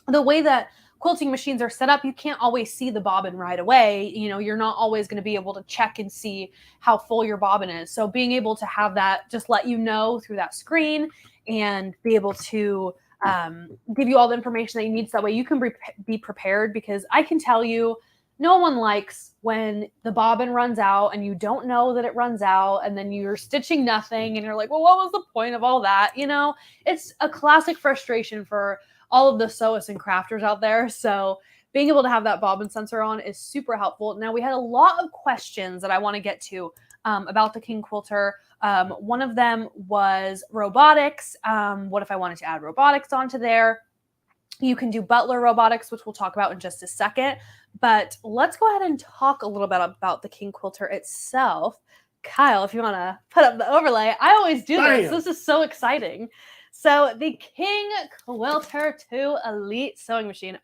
A: the way that quilting machines are set up, you can't always see the bobbin right away. You're not always going to be able to check and see how full your bobbin is. So being able to have that just let you know through that screen and be able to give you all the information that you need, so that way you can be prepared. Because I can tell you, no one likes when the bobbin runs out and you don't know that it runs out, and then you're stitching nothing and you're like, well, what was the point of all that? It's a classic frustration for all of the sewists and crafters out there. So being able to have that bobbin sensor on is super helpful. Now, we had a lot of questions that I want to get to about the King Quilter. One of them was robotics. What if I wanted to add robotics onto there? You can do butler robotics, which we'll talk about in just a second. But let's go ahead and talk a little bit about the King Quilter itself. Kyle, if you want to put up the overlay. I always do this. This is so exciting. So the King Quilter II Elite sewing machine.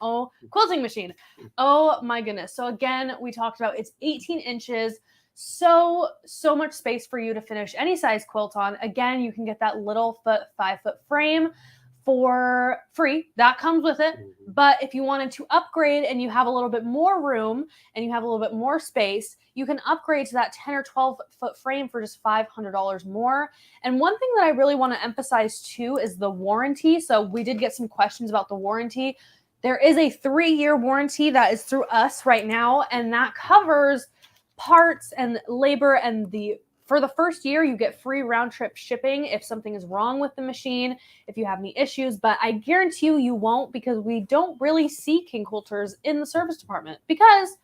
A: Quilting machine. Oh my goodness. So again, we talked about it's 18 inches. So much space for you to finish any size quilt on. Again, you can get that little 5-foot frame for free. That comes with it. But if you wanted to upgrade and you have a little bit more room and you have a little bit more space, you can upgrade to that 10 or 12-foot frame for just $500 more. And one thing that I really want to emphasize too is the warranty. So we did get some questions about the warranty. There is a 3-year warranty that is through us right now, and that covers parts and labor, and for the first year, you get free round-trip shipping if something is wrong with the machine, if you have any issues. But I guarantee you won't, because we don't really see King Quilters in the service department because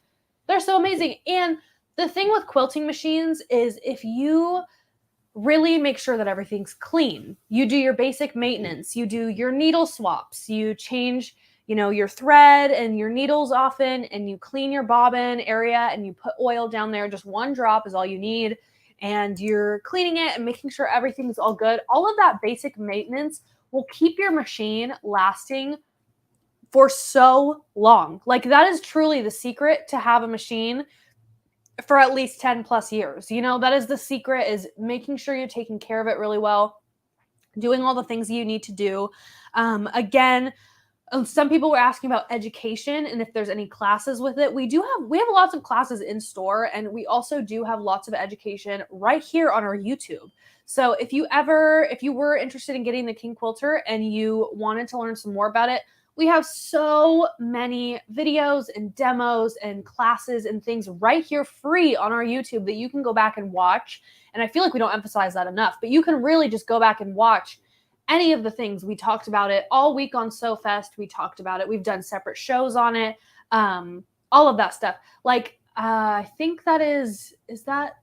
A: they're so amazing. And the thing with quilting machines is, if you really make sure that everything's clean, you do your basic maintenance, you do your needle swaps, you change your thread and your needles often, and you clean your bobbin area and you put oil down there. Just one drop is all you need. And you're cleaning it and making sure everything's all good. All of that basic maintenance will keep your machine lasting for so long. Like, that is truly the secret to have a machine for at least 10 plus years. That is the secret, is making sure you're taking care of it really well, doing all the things you need to do. Again, some people were asking about education and if there's any classes with it. We have lots of classes in store, and we also do have lots of education right here on our YouTube. So if you were interested in getting the King Quilter and you wanted to learn some more about it, We have so many videos and demos and classes and things right here free on our YouTube that you can go back and watch. And I feel like we don't emphasize that enough, but you can really just go back and watch any of the things. We talked about it all week on SewFest. We talked about it. We've done separate shows on it. All of that stuff. Like, I think that is that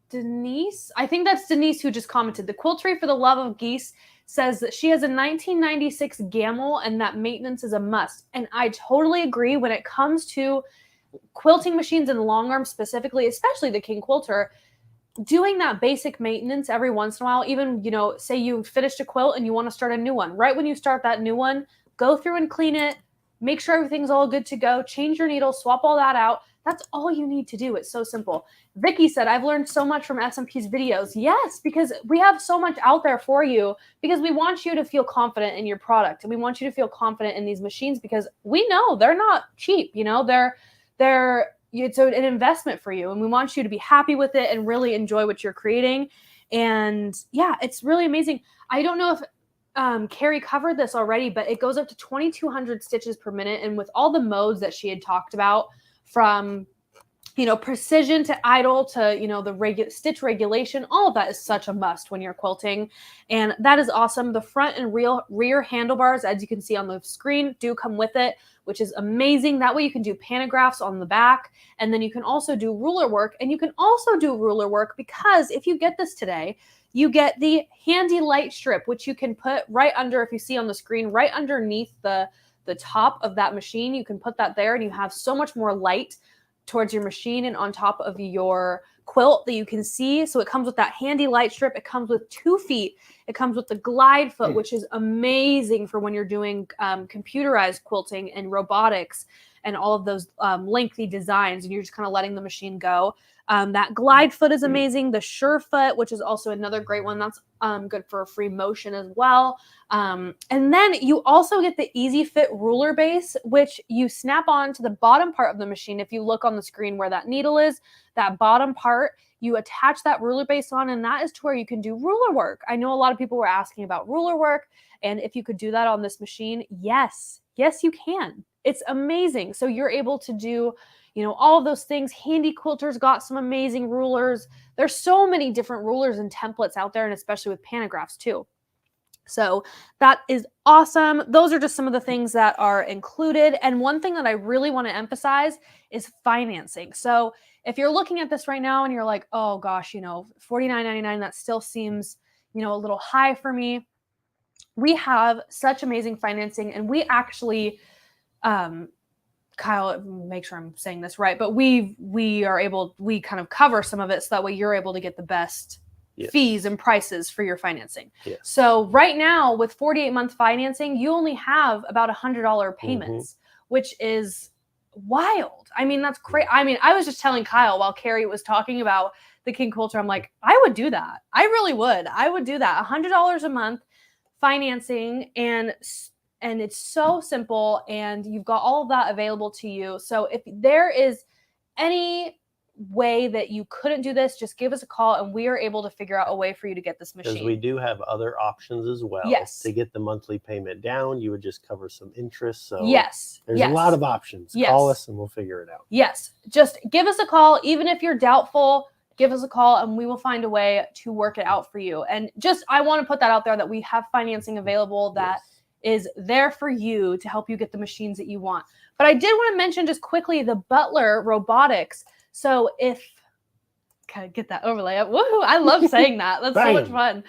A: Denise? I think that's Denise who just commented. The Quiltery for the Love of Geese says that she has a 1996 Gamel and that maintenance is a must. And I totally agree when it comes to quilting machines and long arms specifically, especially the King Quilter, doing that basic maintenance every once in a while, even, say you finished a quilt and you want to start a new one. Right when you start that new one, go through and clean it, make sure everything's all good to go, change your needle, swap all that out. That's all you need to do. It's so simple. Vicky said, I've learned so much from SMP's videos. Yes, because we have so much out there for you, because we want you to feel confident in your product, and we want you to feel confident in these machines, because we know they're not cheap. It's an investment for you, and we want you to be happy with it and really enjoy what you're creating. And yeah, it's really amazing. I don't know if Carrie covered this already, but it goes up to 2,200 stitches per minute. And with all the modes that she had talked about, from precision to idle to the stitch regulation, all of that is such a must when you're quilting, and that is awesome. The front and rear handlebars, as you can see on the screen, do come with it, which is amazing. That way you can do pantographs on the back, and then you can also do ruler work. And you can also do ruler work because if you get this today, you get the handy light strip, which you can put right under, if you see on the screen, right underneath the top of that machine. You can put that there, and you have so much more light towards your machine and on top of your quilt that you can see. So it comes with that handy light strip. It comes with 2 feet. It comes with the glide foot, which is amazing for when you're doing computerized quilting and robotics and all of those lengthy designs, and you're just kind of letting the machine go. That glide foot is amazing. The sure foot, which is also another great one, that's good for free motion as well. And then you also get the easy fit ruler base, which you snap on to the bottom part of the machine. If you look on the screen where that needle is, that bottom part, you attach that ruler base on, and that is to where you can do ruler work. I know a lot of people were asking about ruler work, and if you could do that on this machine, yes, you can. It's amazing. So you're able to do all of those things. Handy Quilter's got some amazing rulers. There's so many different rulers and templates out there, and especially with pantographs too. So that is awesome. Those are just some of the things that are included. And one thing that I really want to emphasize is financing. So if you're looking at this right now and you're like, oh gosh, $49.99, that still seems, a little high for me. We have such amazing financing, and we actually, Kyle, make sure I'm saying this right, but we kind of cover some of it, so that way you're able to get the best fees and prices for your financing. Yes. So right now with 48-month financing, you only have about $100 payments, which is wild. I mean, that's crazy. I mean, I was just telling Kyle while Carrie was talking about the King Quilter, I'm like, I would do that. I really would. I would do that. $100 a month financing, and it's so simple, and you've got all of that available to you. So if there is any way that you couldn't do this, just give us a call, and we are able to figure out a way for you to get this machine.
B: Because we do have other options as well.
A: Yes.
B: To get the monthly payment down, you would just cover some interest. So
A: there's
B: a lot of options.
A: Yes.
B: Call us and we'll figure it out.
A: Yes. Just give us a call. Even if you're doubtful, give us a call, and we will find a way to work it out for you. And I want to put that out there, that we have financing available that is there for you to help you get the machines that you want. But I did want to mention just quickly the Butler robotics. So if kind of get that overlay up. Woohoo! I love saying that. That's so much fun.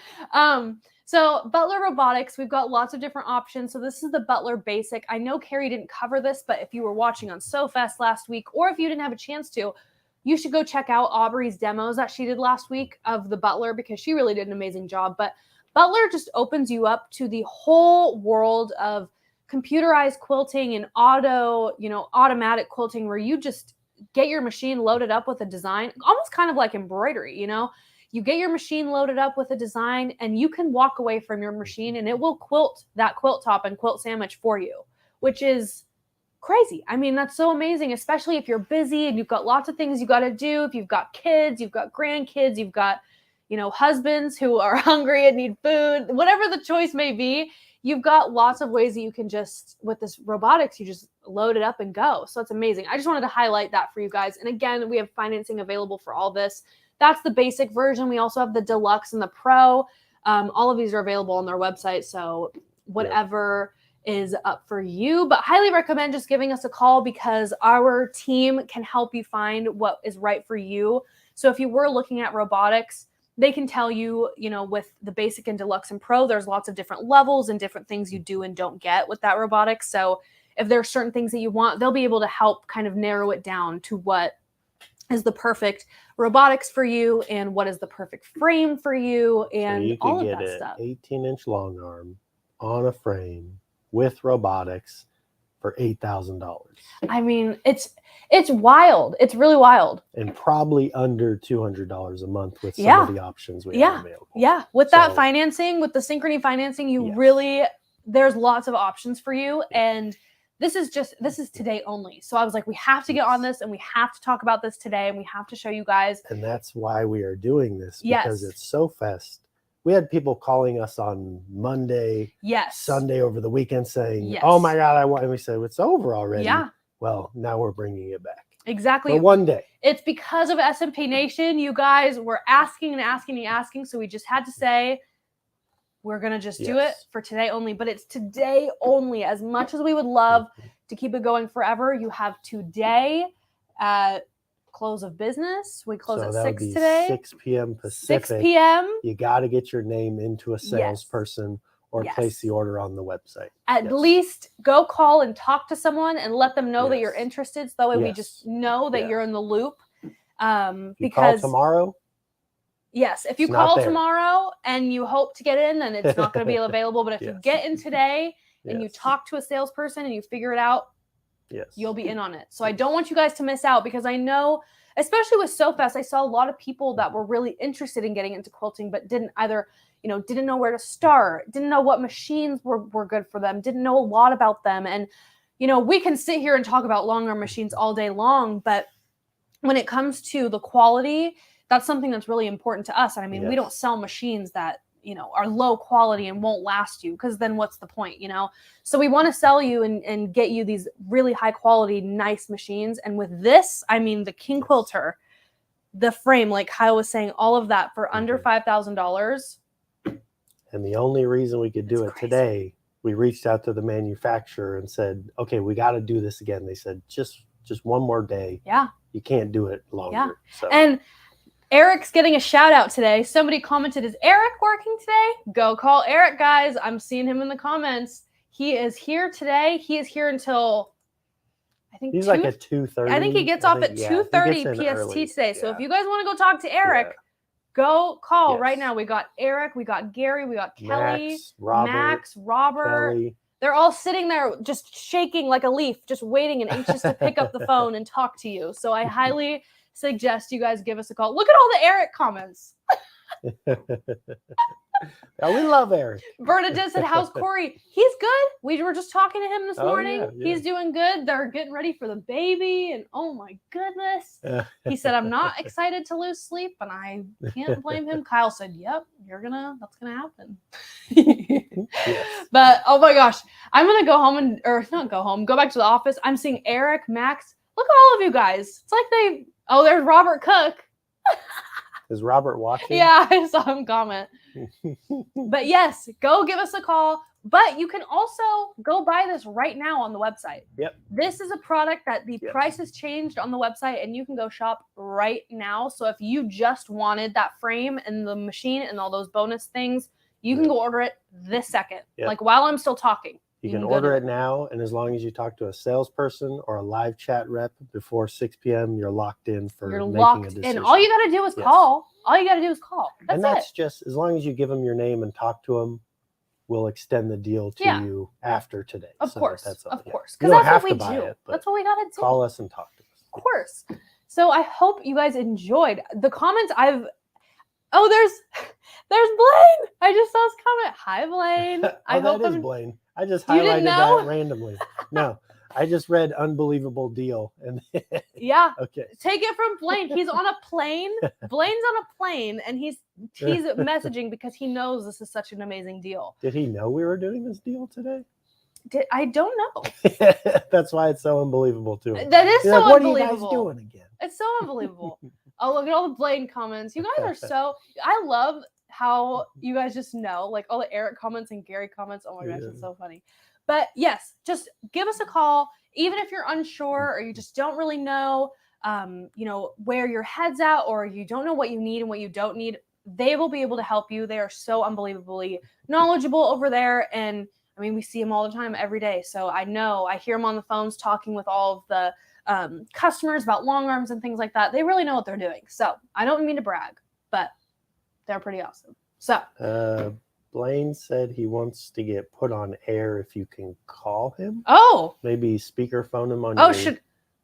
A: So Butler robotics, we've got lots of different options. So this is the Butler Basic. I know Carrie didn't cover this, but if you were watching on SewFest last week, or if you didn't have a chance to, you should go check out Aubrey's demos that she did last week of the Butler, because she really did an amazing job. But Butler just opens you up to the whole world of computerized quilting and automatic quilting, where you just get your machine loaded up with a design, almost kind of like embroidery. You get your machine loaded up with a design, and you can walk away from your machine and it will quilt that quilt top and quilt sandwich for you, which is crazy. I mean, that's so amazing, especially if you're busy and you've got lots of things you got to do. If you've got kids, you've got grandkids, you've got husbands who are hungry and need food, whatever the choice may be, you've got lots of ways that you can just, with this robotics, you just load it up and go. So it's amazing. I just wanted to highlight that for you guys. And again, we have financing available for all this. That's the basic version. We also have the deluxe and the pro. All of these are available on their website. So whatever is up for you, but highly recommend just giving us a call because our team can help you find what is right for you. So if you were looking at robotics, they can tell you, you know, with the basic and deluxe and pro, there's lots of different levels and different things you do and don't get with that robotics. So if there are certain things that you want, they'll be able to help kind of narrow it down to what is the perfect robotics for you and what is the perfect frame for you and
B: you
A: all of
B: get
A: that stuff.
B: 18-inch long arm on a frame with robotics for $8,000.
A: I mean, it's wild. It's really wild.
B: And probably under $200 a month with some of the options we have available.
A: Yeah. With that financing, with the Synchrony financing, you really, there's lots of options for you. And this is today only. So I was like, we have to get on this and we have to talk about this today and we have to show you guys.
B: And that's why we are doing this because it's so fast. We had people calling us on Monday, Sunday over the weekend saying, oh my God, I want, and we said, it's over already.
A: Yeah.
B: Well, now we're bringing it back.
A: Exactly.
B: For one day.
A: It's because of SMP Nation. You guys were asking and asking and asking. So we just had to say, we're going to just do it for today only. But it's today only. As much as we would love to keep it going forever, you have today at close of business. We close at 6 today.
B: 6 p.m. Pacific.
A: 6 p.m.
B: You got to get your name into a salesperson or place the order on the website.
A: At least go call and talk to someone and let them know that you're interested. So that way we just know that you're in the loop.
B: Because
A: you
B: call tomorrow?
A: Yes. If you call tomorrow and you hope to get in, then it's not going to be available. But if you get in today and you talk to a salesperson and you figure it out, you'll be in on it. So I don't want you guys to miss out because I know, especially with SewFest, I saw a lot of people that were really interested in getting into quilting, but didn't know where to start, didn't know what machines were good for them, didn't know a lot about them. And, we can sit here and talk about long arm machines all day long, but when it comes to the quality, that's something that's really important to us. And I mean, we don't sell machines that, are low quality and won't last you because then what's the point, So we want to sell you and get you these really high quality, nice machines. And with this, I mean, the King Quilter, the frame, like Kyle was saying, all of that for under $5,000.
B: And the only reason we could do it today, we reached out to the manufacturer and said, okay, we got to do this again. They said, just one more day.
A: Yeah.
B: You can't do it longer.
A: Yeah.
B: So.
A: And Eric's getting a shout out today. Somebody commented, is Eric working today? Go call Eric, guys. I'm seeing him in the comments. He is here today. He is here until, I think
B: he's like at 2:30.
A: I think he gets off at 2:30 PST today. So if you guys want to go talk to Eric, go call right now. We got Eric, we got Gary, we got Kelly, Max, Robert.
B: Kelly.
A: They're all sitting there just shaking like a leaf, just waiting and anxious to pick up the phone and talk to you. So I highly suggest you guys give us a call. Look at all the Eric comments.
B: We love Eric.
A: Bernadette said, how's Corey? He's good. We were just talking to him this morning. He's doing good. They're getting ready for the baby. And oh my goodness. He said, I'm not excited to lose sleep. And I can't blame him. Kyle said, yep, that's going to happen. But oh my gosh, I'm going to go home go back to the office. I'm seeing Eric, Max. Look at all of you guys. It's like there's Robert Cook.
B: Is Robert watching?
A: Yeah, I saw him comment. But yes, go give us a call. But you can also go buy this right now on the website.
B: Yep.
A: This is a product that the price has changed on the website and you can go shop right now. So if you just wanted that frame and the machine and all those bonus things, you can go order it this second. Like while I'm still talking.
B: You can order it now, and as long as you talk to a salesperson or a live chat rep before 6 p.m., you're locked in for making a decision.
A: And all you got to do is call. All you got to do is call.
B: That's just as long as you give them your name and talk to them, we'll extend the deal to you after today.
A: Of course. Because
B: that's what we
A: do. That's what we got to do.
B: Call us and talk to us.
A: Of course. So I hope you guys enjoyed the comments. There's Blaine. I just saw his comment. Hi, Blaine.
B: That is Blaine. I just highlighted that randomly. No, I just read unbelievable deal. And
A: yeah.
B: Okay.
A: Take it from Blaine. He's on a plane. Blaine's on a plane, and he's messaging because he knows this is such an amazing deal.
B: Did he know we were doing this deal today?
A: I don't know.
B: That's why it's so unbelievable to him.
A: That is
B: He's
A: so
B: like,
A: unbelievable.
B: What are you guys doing again?
A: It's so unbelievable. Oh, look at all the Blaine comments. You guys are so. I love how you guys just know, like all the Eric comments and Gary comments. Oh my gosh, it's so funny. But yes, just give us a call, even if you're unsure or you just don't really know, where your head's at, or you don't know what you need and what you don't need. They will be able to help you. They are so unbelievably knowledgeable over there, and I mean, we see them all the time, every day. So I hear them on the phones talking with all of the customers about long arms and things like that. They really know what they're doing. So I don't mean to brag, but they're pretty awesome. So
B: Blaine said he wants to get put on air if you can call him.
A: Oh.
B: Maybe speakerphone him on
A: I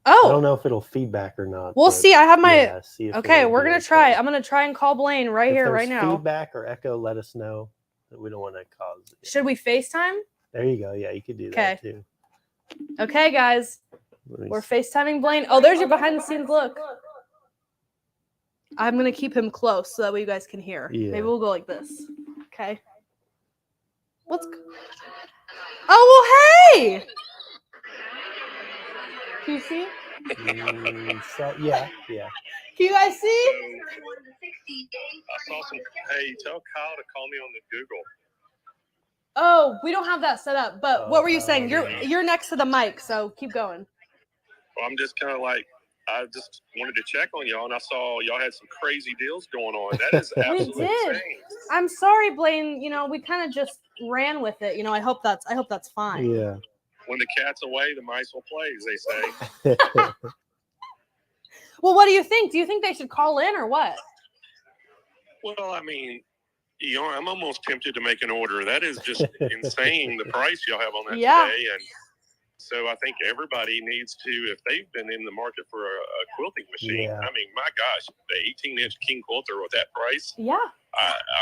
B: don't know if it'll feedback or not.
A: We'll see. I have my
B: okay,
A: we're gonna try. I'm gonna try and call Blaine right here, right now.
B: Feedback or echo, let us know. We don't want to cause it.
A: Should we FaceTime?
B: There you go. Yeah, you could do that too.
A: Okay, guys. We're FaceTiming Blaine. Oh, there's your behind the scenes look. I'm going to keep him close so that way you guys can hear.
B: Yeah.
A: Maybe we'll go like this. Okay. Oh, well, hey! Can you see?
B: Yeah.
A: Can you guys see?
D: I saw some. Hey, tell Kyle to call me on the Google.
A: Oh, we don't have that set up. But what were you saying? You're next to the mic, so keep going.
D: Well, I'm just kind of like, I just wanted to check on y'all, and I saw y'all had some crazy deals going on. That is absolutely insane.
A: I'm sorry, Blaine. We kind of just ran with it. I hope that's fine.
B: Yeah.
D: When the cat's away, the mice will play, as they say.
A: Well, what do you think? Do you think they should call in or what?
D: Well, I mean, I'm almost tempted to make an order. That is just insane, the price y'all have on that today. And so I think everybody needs to, if they've been in the market for a quilting machine, I mean, my gosh, the 18-inch King Quilter with that price.
A: Yeah.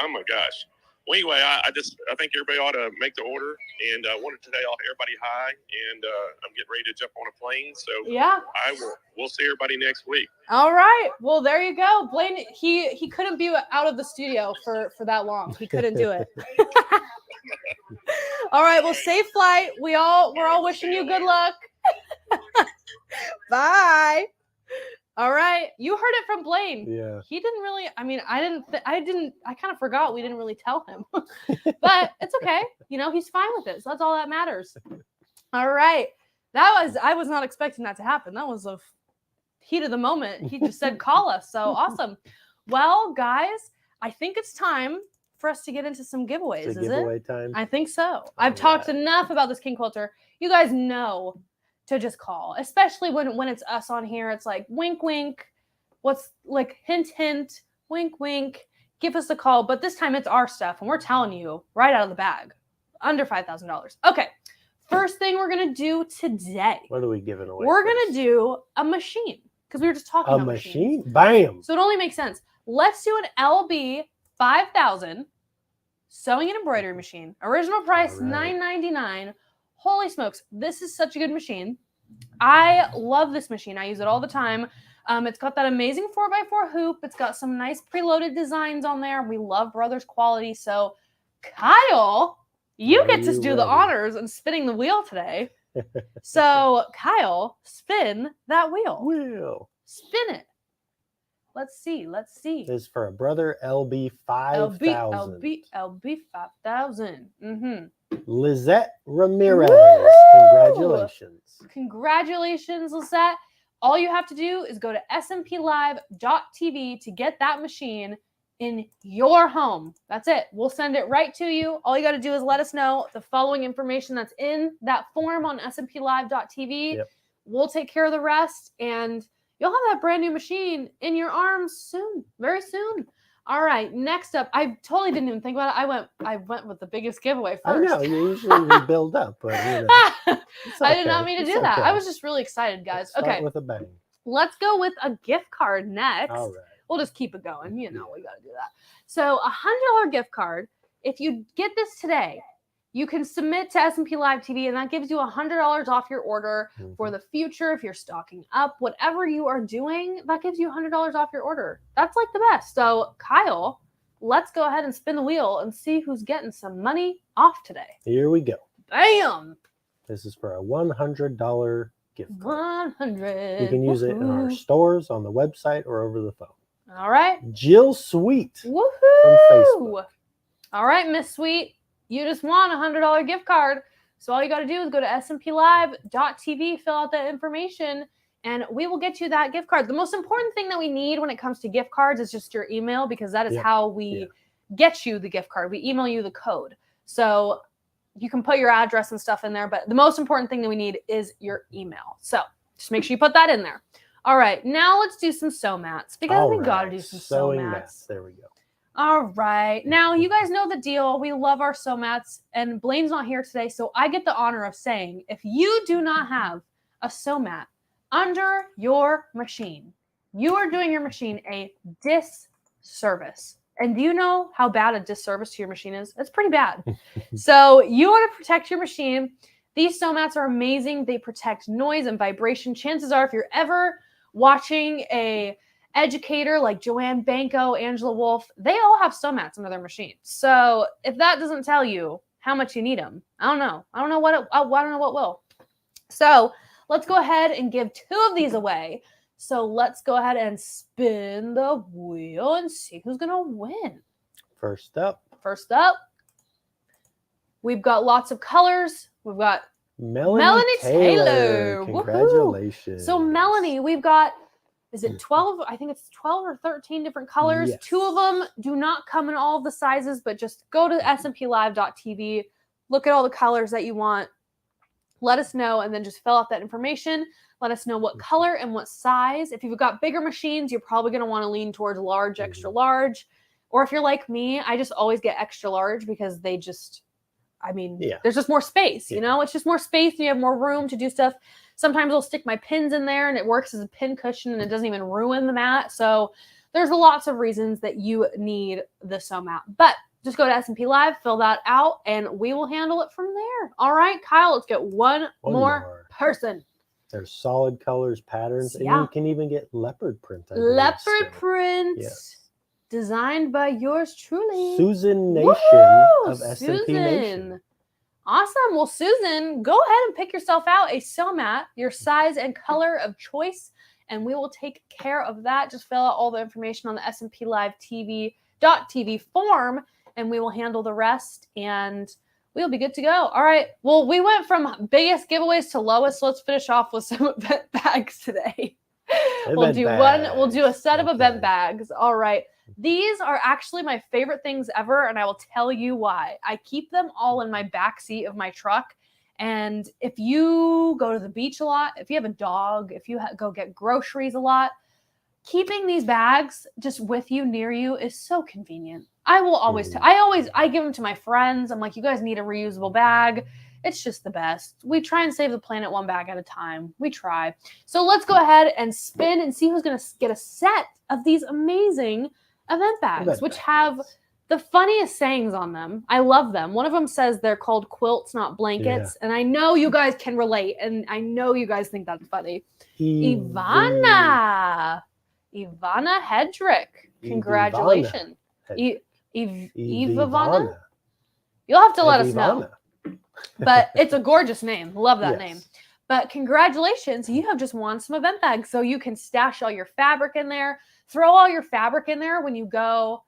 D: Oh, my gosh. Well, anyway, I think everybody ought to make the order, and I wanted to tell everybody hi, and I'm getting ready to jump on a plane, so we'll see everybody next week.
A: All right. Well, there you go. Blaine, he couldn't be out of the studio for that long. He couldn't do it. All right. Well, safe flight. We're all wishing you good luck. Bye. All right. You heard it from Blaine.
B: Yeah.
A: He didn't really, I mean, I kind of forgot we didn't really tell him, but it's okay. He's fine with it. So that's all that matters. All right. I was not expecting that to happen. That was a heat of the moment. He just said, call us. So awesome. Well, guys, I think it's time for us to get into some giveaways. Is it?
B: Time?
A: I think so. I've talked enough about this King Quilter. You guys know to just call, especially when it's us on here. It's like wink wink, what's like hint hint, wink wink, give us a call. But this time it's our stuff, and we're telling you right out of the bag, under $5,000. Okay, first thing we're gonna do today,
B: what are we giving away?
A: We're gonna do a machine, because we were just talking about
B: machine. Bam.
A: So it only makes sense. Let's do an LB 5000 sewing and embroidery machine. Original price $9.99. Holy smokes, this is such a good machine. I love this machine. I use it all the time. It's got that amazing 4x4 hoop. It's got some nice preloaded designs on there. We love Brothers quality. So Kyle, you get to do the honors and spinning the wheel today. So Kyle, spin that wheel. Spin it. Let's see.
B: This is for a Brother LB 5000.
A: LB 5000. Mm-hmm.
B: Lizette Ramirez.
A: Woo-hoo! Congratulations, Lizette. All you have to do is go to smplive.tv to get that machine in your home. That's it. We'll send it right to you. All you got to do is let us know the following information that's in that form on smplive.tv.
B: Yep. We'll
A: take care of the rest, and you'll have that brand new machine in your arms soon, very soon. All right, next up, I totally didn't even think about it. I went with the biggest giveaway first.
B: I know, usually we build up, but
A: I did not mean to do that. I was just really excited, guys.
B: Let's start with a bang.
A: Let's go with a gift card next.
B: All right.
A: We'll just keep it going. We got to do that. So $100 gift card. If you get this today, you can submit to S&P Live TV, and that gives you $100 off your order for the future. If you're stocking up, whatever you are doing, that gives you $100 off your order. That's like the best. So Kyle, let's go ahead and spin the wheel and see who's getting some money off today.
B: Here we go.
A: Bam!
B: This is for a $100 gift card.
A: 100.
B: You can use it in our stores, on the website, or over the phone.
A: All right.
B: Jill Sweet
A: Woohoo!
B: from Facebook.
A: All right, Miss Sweet. You just won a $100 gift card. So all you got to do is go to SMPLive.tv, fill out that information, and we will get you that gift card. The most important thing that we need when it comes to gift cards is just your email, because that is how we get you the gift card. We email you the code. So you can put your address and stuff in there, but the most important thing that we need is your email. So just make sure you put that in there. All right, now let's do some sew mats, because we got to do some sew mats.
B: There we go.
A: All right. Now, you guys know the deal. We love our sew mats, and Blaine's not here today, so I get the honor of saying, if you do not have a sew mat under your machine, you are doing your machine a disservice. And do you know how bad a disservice to your machine is? It's pretty bad. So you want to protect your machine. These sew mats are amazing. They protect noise and vibration. Chances are, if you're ever watching a educator like Joanne Banco, Angela Wolf, they all have sew mats under their machines. So if that doesn't tell you how much you need them, I don't know. I don't know what will. So let's go ahead and give 2 of these away. So let's go ahead and spin the wheel and see who's going to win.
B: First up,
A: we've got lots of colors. We've got Melanie Taylor.
B: Congratulations.
A: Woohoo. So Melanie, we've got, is it 12? I think it's 12 or 13 different colors.
B: Yes.
A: 2 of them do not come in all of the sizes, but just go to smplive.tv, look at all the colors that you want, let us know, and then just fill out that information. Let us know what color and what size. If you've got bigger machines, you're probably going to want to lean towards large, extra large. Or if you're like me, I just always get extra large, because they just, there's just more space, you know? It's just more space, and you have more room to do stuff. Sometimes I'll stick my pins in there, and it works as a pin cushion, and it doesn't even ruin the mat. So there's lots of reasons that you need the sew mat. But just go to S&P Live, fill that out, and we will handle it from there. All right, Kyle, let's get one more person.
B: There's solid colors, patterns, and you can even get leopard print.
A: Leopard print, designed by yours truly,
B: Susan Nation of S&P Nation.
A: Awesome. Well, Susan, go ahead and pick yourself out a sew mat, your size and color of choice, and we will take care of that. Just fill out all the information on the S&P Live TV.tv form, and we will handle the rest, and we'll be good to go. All right. Well, we went from biggest giveaways to lowest, so let's finish off with some event bags today. We'll do a set of event bags. All right. These are actually my favorite things ever, and I will tell you why. I keep them all in my back seat of my truck, and if you go to the beach a lot, if you have a dog, if you go get groceries a lot, keeping these bags just with you, near you, is so convenient. I will always, I give them to my friends. I'm like, you guys need a reusable bag. It's just the best. We try and save the planet one bag at a time. We try. So let's go ahead and spin and see who's going to get a set of these amazing event bags, which have the funniest sayings on them. I love them. One of them says they're called quilts, not blankets. And I know you guys can relate, and I know you guys think that's funny. Ivana Hedrick. Congratulations. Ivana? You'll have to let us know. But it's a gorgeous name. Love that name. But congratulations, you have just won some event bags. So you can stash all your fabric in there. Throw all your fabric in there when you go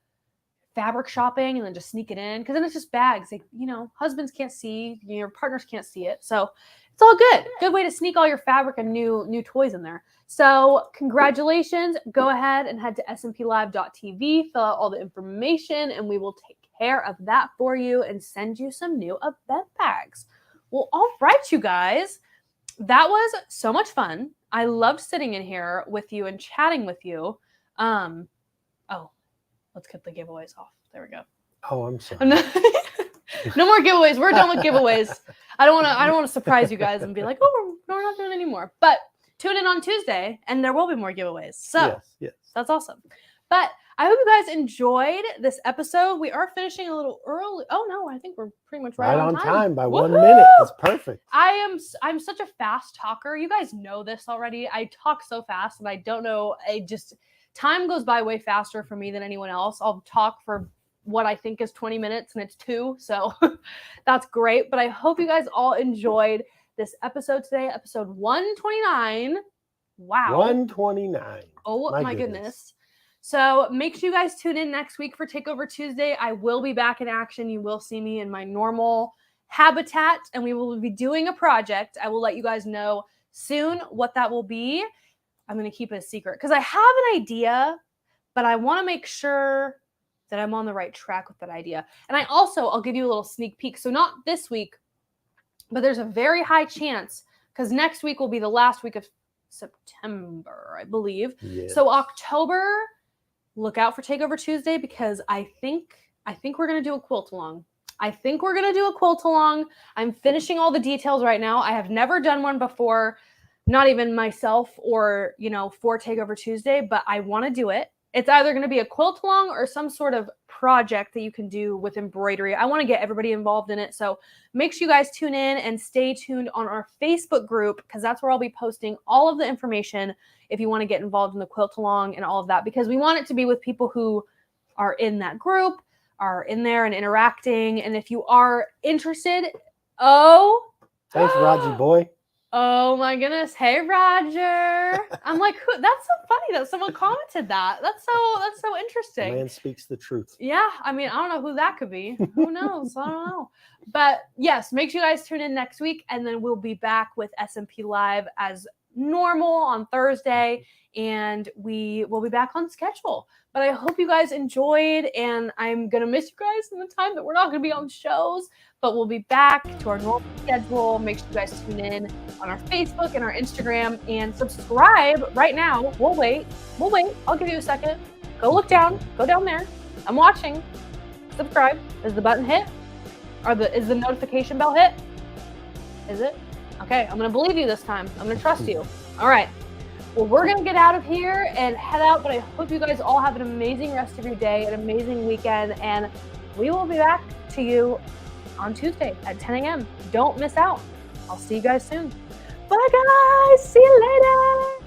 A: fabric shopping, and then just sneak it in. Because then it's just bags. Like, you know, husbands can't see, your partners can't see it. So it's all good. Good way to sneak all your fabric and new toys in there. So congratulations. Go ahead and head to smplive.tv, fill out all the information, and we will take care of that for you and send you some new event bags. Well, all right, you guys. That was so much fun. I loved sitting in here with you and chatting with you. Let's get the giveaways off. There we go.
B: Oh, I'm sorry.
A: No more giveaways. We're done with giveaways. I don't want to surprise you guys and be like, oh, we're not doing it anymore. But tune in on Tuesday, and there will be more giveaways. So
B: yes.
A: That's awesome. But I hope you guys enjoyed this episode. We are finishing a little early. Oh no, I think we're pretty much right on time by 1 minute. It's perfect. I'm such a fast talker. You guys know this already. I talk so fast and I don't know. Time goes by way faster for me than anyone else. I'll talk for what I think is 20 minutes and it's 2. So that's great. But I hope you guys all enjoyed this episode today, episode 129. Wow.
B: 129.
A: Oh my goodness. So make sure you guys tune in next week for Takeover Tuesday. I will be back in action. You will see me in my normal habitat, and we will be doing a project. I will let you guys know soon what that will be. I'm going to keep it a secret because I have an idea, but I want to make sure that I'm on the right track with that idea. And I'll give you a little sneak peek. So not this week, but there's a very high chance because next week will be the last week of September, I believe. Yes. So October, look out for Takeover Tuesday because I think we're going to do a quilt along. I'm finishing all the details right now. I have never done one before, not even myself or, for Takeover Tuesday, but I want to do it. It's either going to be a quilt along or some sort of project that you can do with embroidery. I want to get everybody involved in it. So make sure you guys tune in and stay tuned on our Facebook group because that's where I'll be posting all of the information if you want to get involved in the quilt along and all of that, because we want it to be with people who are in that group, are in there and interacting. And if you are interested,
B: thanks, Raji boy.
A: Oh my goodness. Hey, Roger. I'm like, that's so funny that someone commented that. That's so interesting.
B: The man speaks the truth.
A: Yeah. I mean, I don't know who that could be. Who knows? I don't know. But yes, make sure you guys tune in next week and then we'll be back with SMP Live as normal on Thursday and we will be back on schedule. But I hope you guys enjoyed and I'm going to miss you guys in the time that we're not going to be on shows, but we'll be back to our normal schedule. Make sure you guys tune in on our Facebook and our Instagram and subscribe right now. We'll wait. I'll give you a second. Go look down. Go down there. I'm watching. Subscribe. Is the button hit? Is the notification bell hit? Is it? Okay, I'm going to believe you this time. I'm going to trust you. All right. Well, we're going to get out of here and head out, but I hope you guys all have an amazing rest of your day, an amazing weekend, and we will be back to you on Tuesday at 10 a.m. Don't miss out. I'll see you guys soon. Bye, guys. See you later.